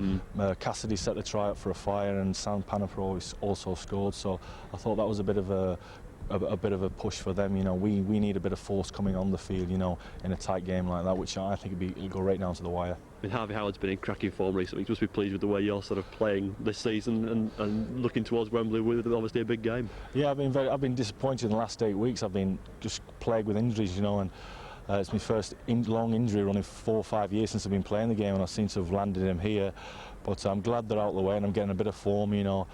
Cassidy set the try up for a fire, and Sam Parnapper also scored. So I thought that was a bit of a push for them. You know, we need a bit of force coming on the field, you know, in a tight game like that, which I think it'll go right down to the wire. I mean, Harvey Howard's been in cracking form recently. You must be pleased with the way you're sort of playing this season and looking towards Wembley with obviously a big game. Yeah, I've been disappointed in the last 8 weeks. I've been just plagued with injuries, you know, and it's my first long injury run in 4 or 5 years since I've been playing the game, and I seem to have landed him here. But I'm glad they're out of the way and I'm getting a bit of form, you know.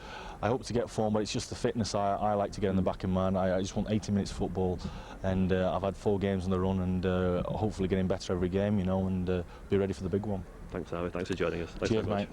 I hope to get form, but it's just the fitness I like to get in the back of my mind. I just want 80 minutes football, and I've had 4 games on the run, and hopefully getting better every game, you know, and be ready for the big one. Thanks, Harvey. Thanks for joining us. Cheers, mate.